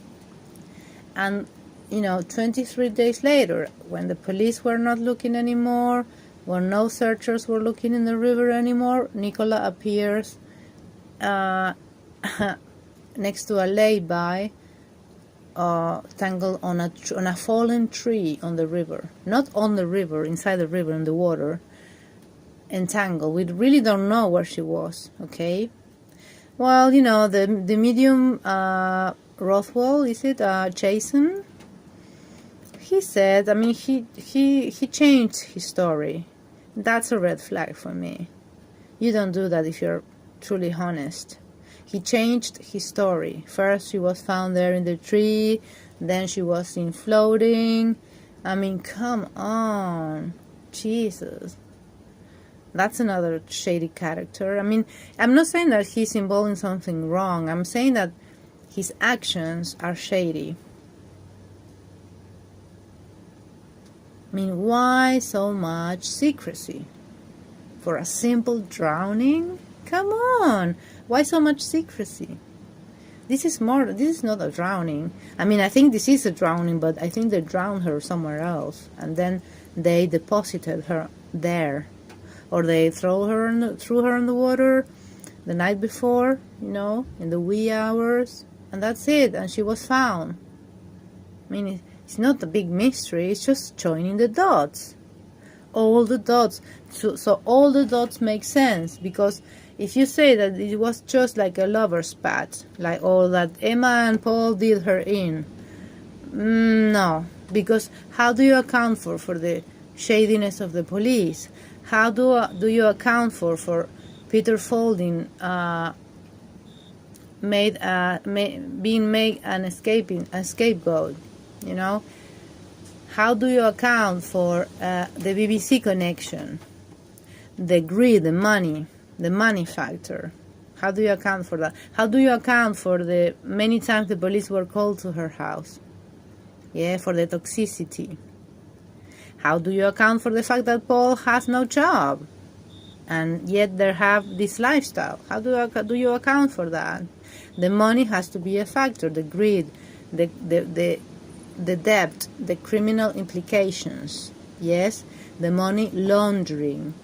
And, you know, 23 days later, when the police were not looking anymore, when no searchers were looking in the river anymore, Nicola appears next to a lay-by, tangled on a fallen tree on the river. Not on the river, inside the river, in the water. Entangled. We really don't know where she was, okay? Well, you know, the medium Rothwell, is it? Jason? he said, I mean, he changed his story. That's a red flag for me. You don't do that if you're truly honest. He changed his story. First, she was found there in the tree. Then she was seen floating. I mean, come on. Jesus. That's another shady character. I mean, I'm not saying that he's involved in something wrong. I'm saying that his actions are shady. I mean, why so much secrecy? For a simple drowning? Come on! Why so much secrecy? This is not a drowning. I mean, I think this is a drowning, but I think they drowned her somewhere else. And then they deposited her there. Or they threw her in the water the night before, you know, in the wee hours. And that's it. And she was found. I mean, it's not a big mystery. It's just joining the dots. All the dots. So all the dots make sense. Because if you say that it was just like a lover's spat, like all that Emma and Paul did her in, no. Because how do you account for the shadiness of the police? How do you account for Peter Faulding being made a scapegoat? You know, how do you account for the BBC connection, the greed, the money factor? How do you account for that? How do you account for the many times the police were called to her house? Yeah, for the toxicity. How do you account for the fact that Paul has no job, and yet they have this lifestyle? How do you account for that? The money has to be a factor. The greed, the debt, the criminal implications. Yes, the money laundering,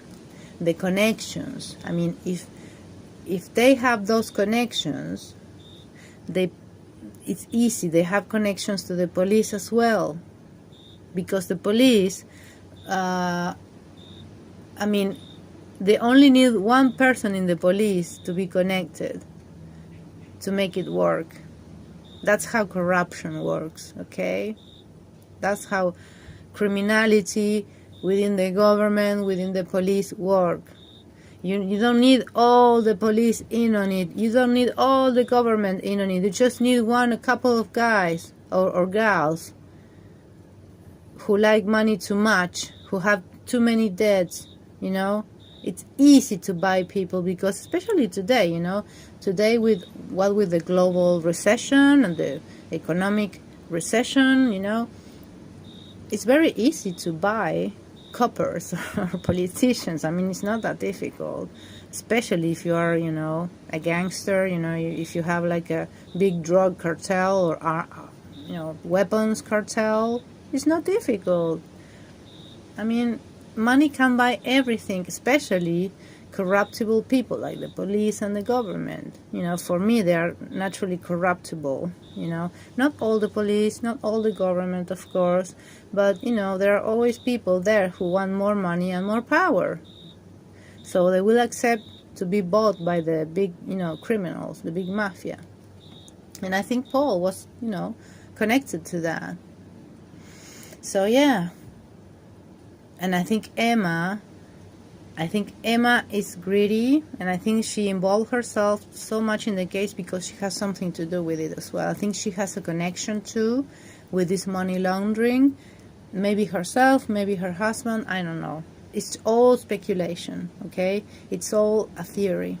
the connections. I mean, if they have those connections, it's easy. They have connections to the police as well. Because the police, I mean, they only need one person in the police to be connected to make it work. That's how corruption works, okay? That's how criminality within the government, within the police work. You don't need all the police in on it. You don't need all the government in on it. You just need a couple of guys or gals who like money too much, who have too many debts, you know. It's easy to buy people because, especially today, you know, today with the global recession and the economic recession, you know, it's very easy to buy coppers or politicians. I mean, it's not that difficult, especially if you are, you know, a gangster, you know, if you have like a big drug cartel or, you know, weapons cartel. It's not difficult. I mean, money can buy everything, especially corruptible people like the police and the government. You know, for me, they are naturally corruptible. You know, not all the police, not all the government, of course, but, you know, there are always people there who want more money and more power. So they will accept to be bought by the big, you know, criminals, the big mafia. And I think Paul was, you know, connected to that. So yeah, and I think Emma is greedy, and I think she involved herself so much in the case because she has something to do with it as well. I think she has a connection too with this money laundering, maybe herself, maybe her husband, I don't know. It's all speculation, okay? It's all a theory,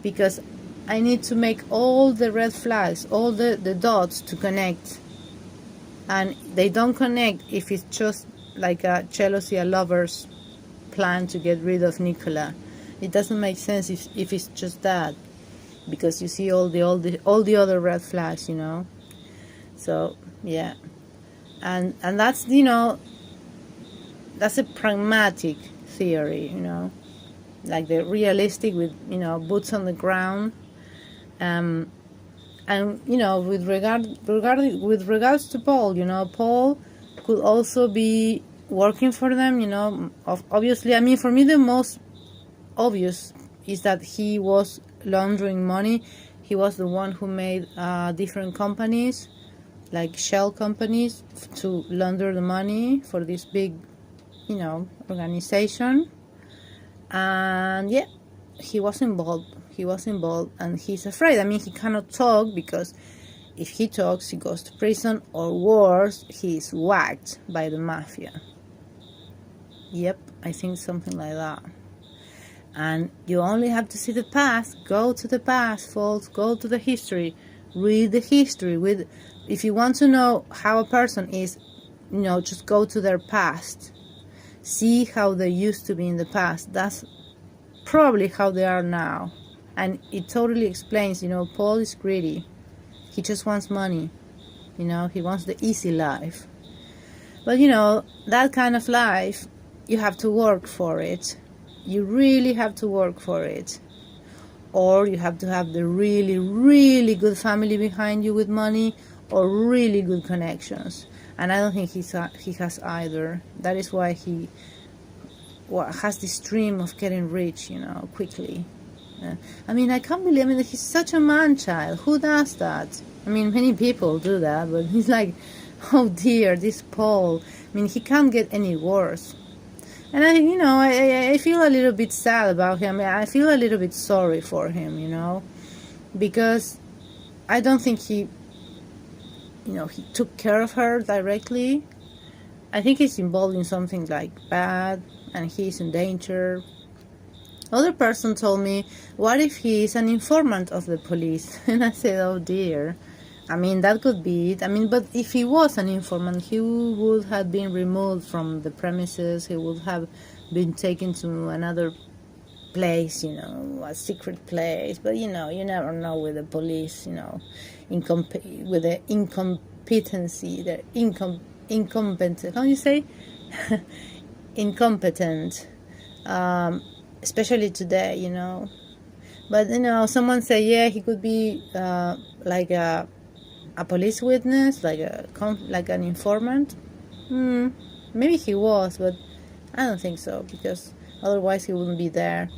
because I need to make all the red flags, all the dots to connect. And they don't connect if it's just like a jealousy, a lover's plan to get rid of Nicola. It doesn't make sense if it's just that, because you see all the other red flags, you know. So yeah, and that's, you know, that's a pragmatic theory, you know, like the realistic with, you know, boots on the ground. And, you know, with regards to Paul, you know, Paul could also be working for them, you know. Obviously, I mean, for me, the most obvious is that he was laundering money. He was the one who made different companies like shell companies to launder the money for this big, organization. And yeah, he was involved. And he's afraid. I mean, he cannot talk because if he talks, he goes to prison, or worse, he's whacked by the mafia. Yep, I think something like that. And you only have to see the past. Go to the past, folks. Go to the history. Read the history. If you want to know how a person is, just go to their past. See how they used to be in the past. That's probably how they are now. And it totally explains, Paul is greedy. He just wants money. He wants the easy life. But, that kind of life, you have to work for it. You really have to work for it. Or you have to have the really, really good family behind you with money, or really good connections. And I don't think he has either. That is why he has this dream of getting rich, quickly. I mean, I can't believe, he's such a man-child. Who does that? I mean, many people do that, but he's like, oh dear, this Paul. I mean, he can't get any worse. And I feel a little bit sad about him. I feel a little bit sorry for him, because I don't think he took care of her directly. I think he's involved in something like bad, and he's in danger. Other person told me, what if he is an informant of the police? And I said, oh dear. I mean, that could be it. But if he was an informant, he would have been removed from the premises. He would have been taken to another place, a secret place. But, you never know with the police, with the incompetency, the incompetent, how do you say? Incompetent, especially today, But, someone said, yeah, he could be like a police witness, like an informant. Maybe he was, but I don't think so, because otherwise he wouldn't be there.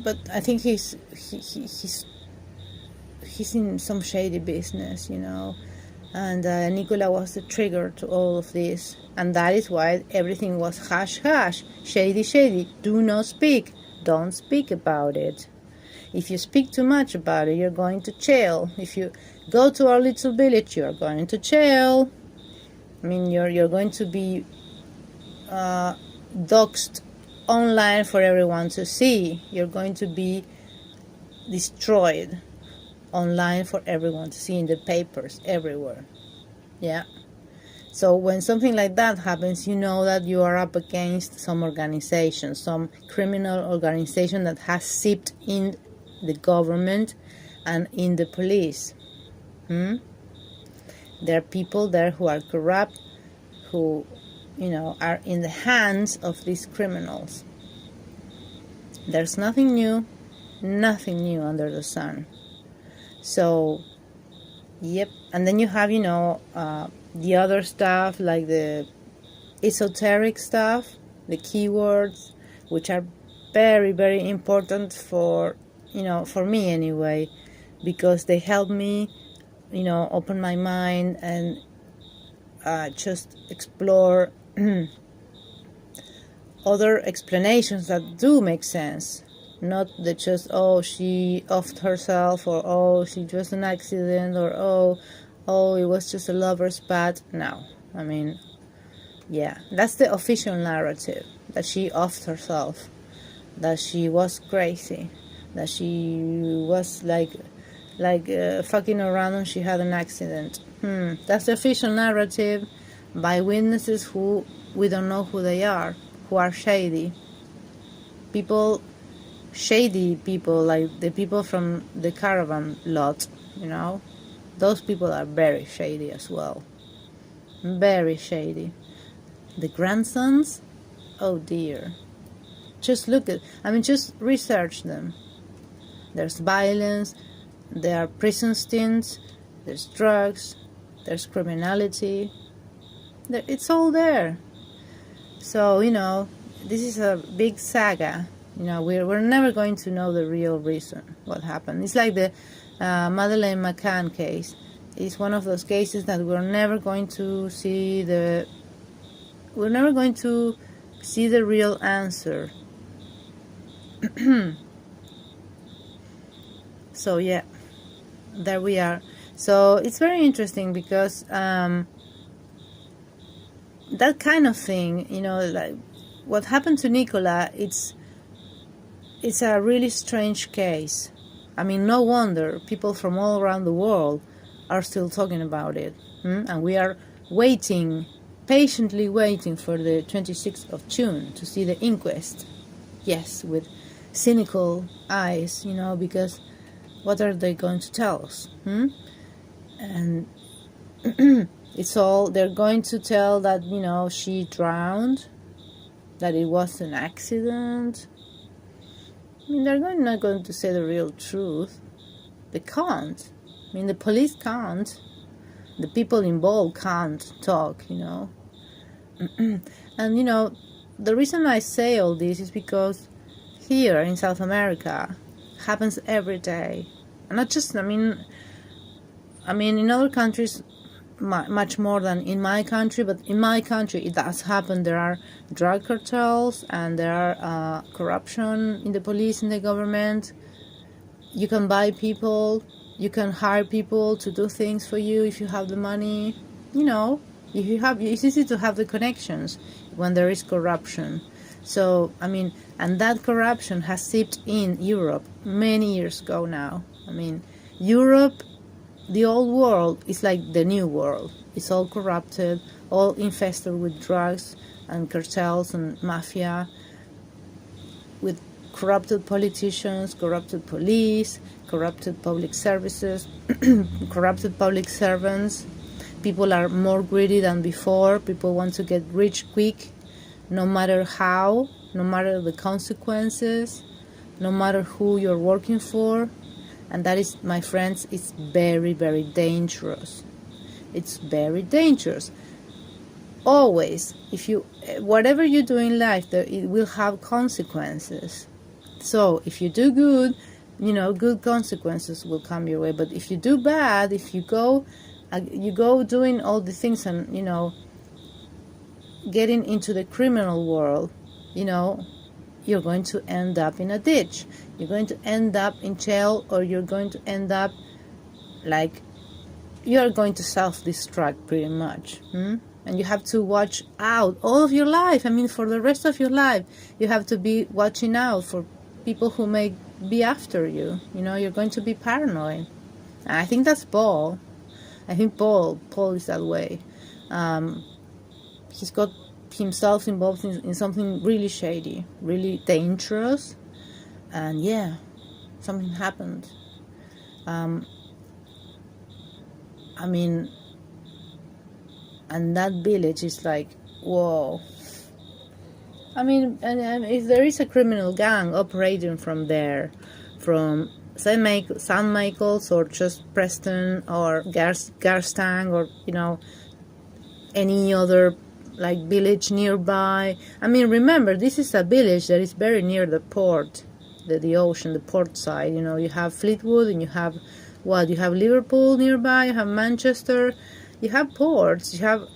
But I think he's in some shady business, And Nicola was the trigger to all of this, and that is why everything was hush hush, shady. Do not speak. Don't speak about it. If you speak too much about it, you're going to jail. If you go to our little village, you're going to jail. You're going to be doxed online for everyone to see. You're going to be destroyed online for everyone to see, in the papers, everywhere. Yeah. So when something like that happens, you know that you are up against some organization, some criminal organization that has seeped in the government and in the police. There are people there who are corrupt, who, are in the hands of these criminals. There's nothing new under the sun. So, yep. And then you have, the other stuff, like the esoteric stuff, the keywords, which are very, very important for me anyway, because they help me, open my mind and just explore other explanations that do make sense. Not that just, she offed herself, or she just an accident, or it was just a lover's spat. No. Yeah, that's the official narrative, that she offed herself, that she was crazy, that she was like fucking around and she had an accident. That's the official narrative by witnesses who we don't know who they are, who are shady people, like the people from the caravan lot, those people are very shady as well. Very shady. The grandsons, oh dear. Just just research them. There's violence, there are prison stints, there's drugs, there's criminality. It's all there. So, this is a big saga. We're never going to know the real reason what happened. It's like the Madeleine McCann case. It's one of those cases that we're never going to see the real answer. So yeah, there we are. So it's very interesting because that kind of thing, like what happened to Nicola, it's a really strange case. I mean, no wonder people from all around the world are still talking about it. And we are patiently waiting for the 26th of June to see the inquest. Yes, with cynical eyes, because what are they going to tell us? And they're going to tell that, she drowned, that it was an accident. I mean, they're not going to say the real truth. They can't. I mean, the police can't. The people involved can't talk, And, the reason I say all this is because here in South America happens every day. And not just, I mean, in other countries, much more than in my country, but in my country it does happen. There are drug cartels and there are corruption in the police, in the government. You can buy people, you can hire people to do things for you if you have the money. It's easy to have the connections when there is corruption. So, and that corruption has seeped in Europe many years ago now. Europe, the old world, is like the new world. It's all corrupted, all infested with drugs and cartels and mafia, with corrupted politicians, corrupted police, corrupted public services, corrupted public servants. People are more greedy than before. People want to get rich quick, no matter how, no matter the consequences, no matter who you're working for. And that is, my friends, it's very, very dangerous. It's very dangerous. Always, whatever you do in life, it will have consequences. So if you do good, good consequences will come your way. But if you do bad, if you go doing all the things and, getting into the criminal world, you're going to end up in a ditch. You're going to end up in jail, or you're going to end up you're going to self-destruct pretty much. And you have to watch out all of your life. For the rest of your life, you have to be watching out for people who may be after you. You're going to be paranoid. And I think that's Paul. I think Paul is that way. He's got himself involved in something really shady, really dangerous, and yeah, something happened. And that village is like, whoa. And if there is a criminal gang operating from there, from St. Michael's or just Preston or Garstang or any other village nearby. Remember, this is a village that is very near the port, the ocean, the port side. You have Fleetwood, and you have Liverpool nearby, you have Manchester, you have ports, you have,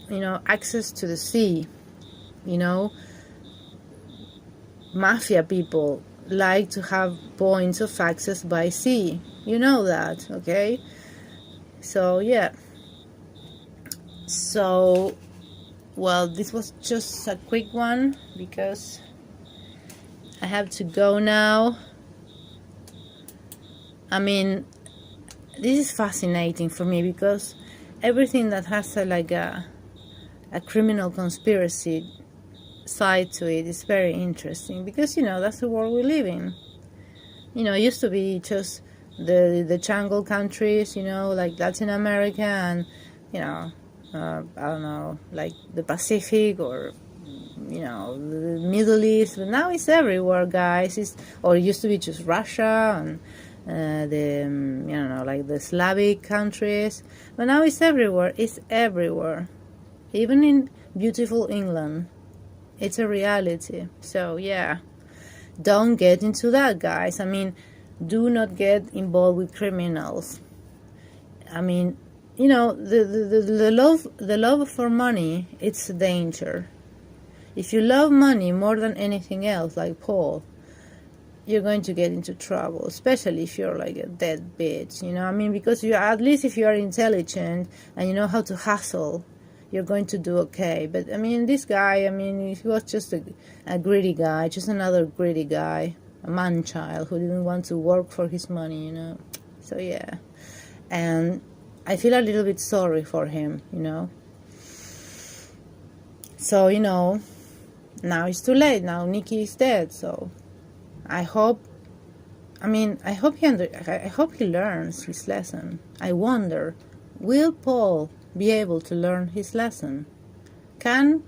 access to the sea. Mafia people like to have points of access by sea. You know that, okay? So, yeah. So, well, this was just a quick one because I have to go now. This is fascinating for me because everything that has a criminal conspiracy side to it is very interesting because, that's the world we live in. It used to be just the jungle countries, like Latin America and, I don't know, like the Pacific or, the Middle East. But now it's everywhere, guys. It used to be just Russia and the Slavic countries. But now it's everywhere. It's everywhere. Even in beautiful England. It's a reality. So, yeah. Don't get into that, guys. Do not get involved with criminals. you know, the love for money, it's a danger. If you love money more than anything else, like Paul, you're going to get into trouble, especially if you're like a dead bitch, you know. I mean, because you, at least if you are intelligent and you know how to hustle, you're going to do okay. But I mean, this guy, I mean, he was just a greedy guy, just another greedy guy, a man-child who didn't want to work for his money, you know. So yeah, and I feel a little bit sorry for him, you know. So, you know, now it's too late. Now Nikki is dead, so I hope, I mean, I hope he learns his lesson. I wonder, will Paul be able to learn his lesson? Can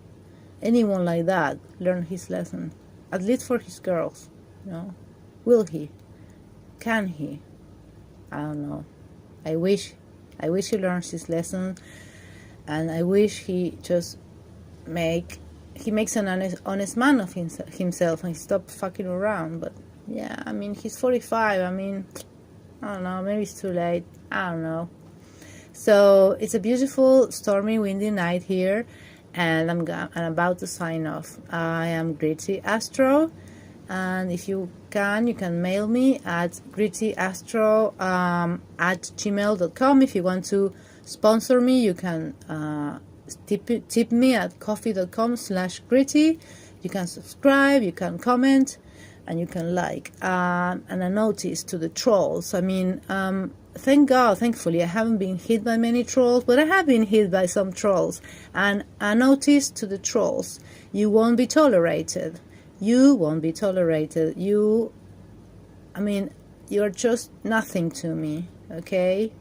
anyone like that learn his lesson? At least for his girls, you know? Will he? Can he? I don't know. I wish he learns his lesson, and I wish he just makes an honest man of himself and stop fucking around. But yeah, I mean, he's 45. I mean, I don't know, maybe it's too late. I don't know. So it's a beautiful, stormy, windy night here, and I'm about to sign off. I am Gritty Astro, and if you can mail me at grittyastro at gmail.com. If you want to sponsor me, you can tip me at coffee.com/gritty. You can subscribe, you can comment, and you can like. And a notice to the trolls. I mean, thankfully, I haven't been hit by many trolls, but I have been hit by some trolls. And a notice to the trolls: you won't be tolerated. You won't be tolerated. I mean, you're just nothing to me, okay?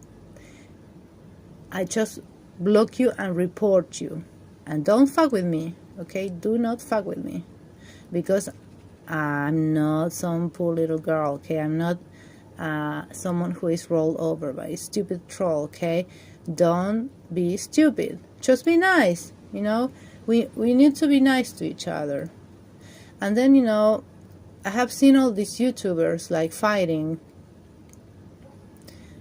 I just block you and report you. And don't fuck with me, okay? Do not fuck with me. Because I'm not some poor little girl, okay? I'm not someone who is rolled over by a stupid troll, okay? Don't be stupid. Just be nice, you know? We need to be nice to each other. And then, you know, I have seen all these YouTubers like fighting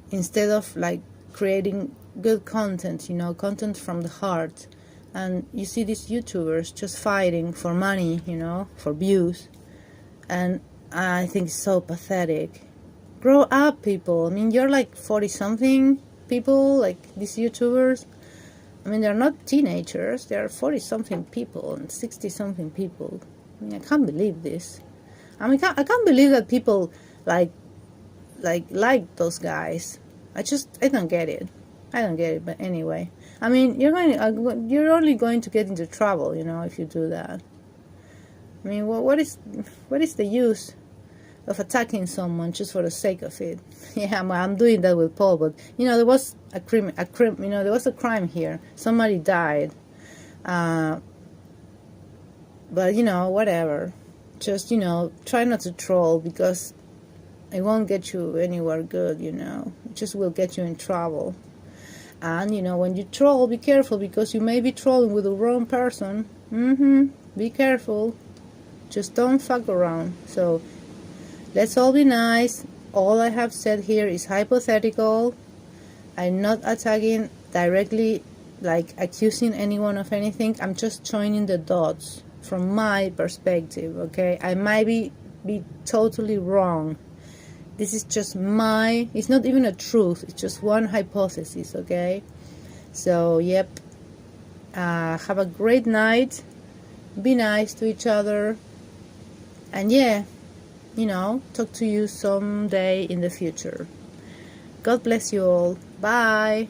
instead of like creating good content, you know, content from the heart. And you see these YouTubers just fighting for money, you know, for views. And I think it's so pathetic. Grow up, people. I mean, you're like 40-something people, like these YouTubers. I mean, they're not teenagers. They're 40-something people and 60-something people. I mean, I can't believe this. I mean, I can't believe that people like those guys. I don't get it. I don't get it. But anyway, I mean, you're only going to get into trouble, you know, if you do that. I mean, what is the use of attacking someone just for the sake of it? Yeah, I'm doing that with Paul, but you know, there was a crime. You know, there was a crime here. Somebody died. But you know, whatever. Just, you know, try not to troll, because it won't get you anywhere good, you know. It just will get you in trouble. And, you know, when you troll, be careful, because you may be trolling with the wrong person. Be careful. Just don't fuck around. So, let's all be nice. All I have said here is hypothetical. I'm not attacking directly, like accusing anyone of anything. I'm just joining the dots from my perspective, okay? I might be totally wrong. This is just it's not even a truth, it's just one hypothesis, okay? So, yep. Have a great night. Be nice to each other. And yeah, you know, talk to you someday in the future. God bless you all. Bye.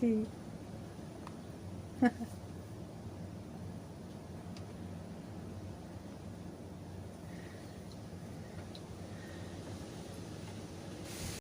See.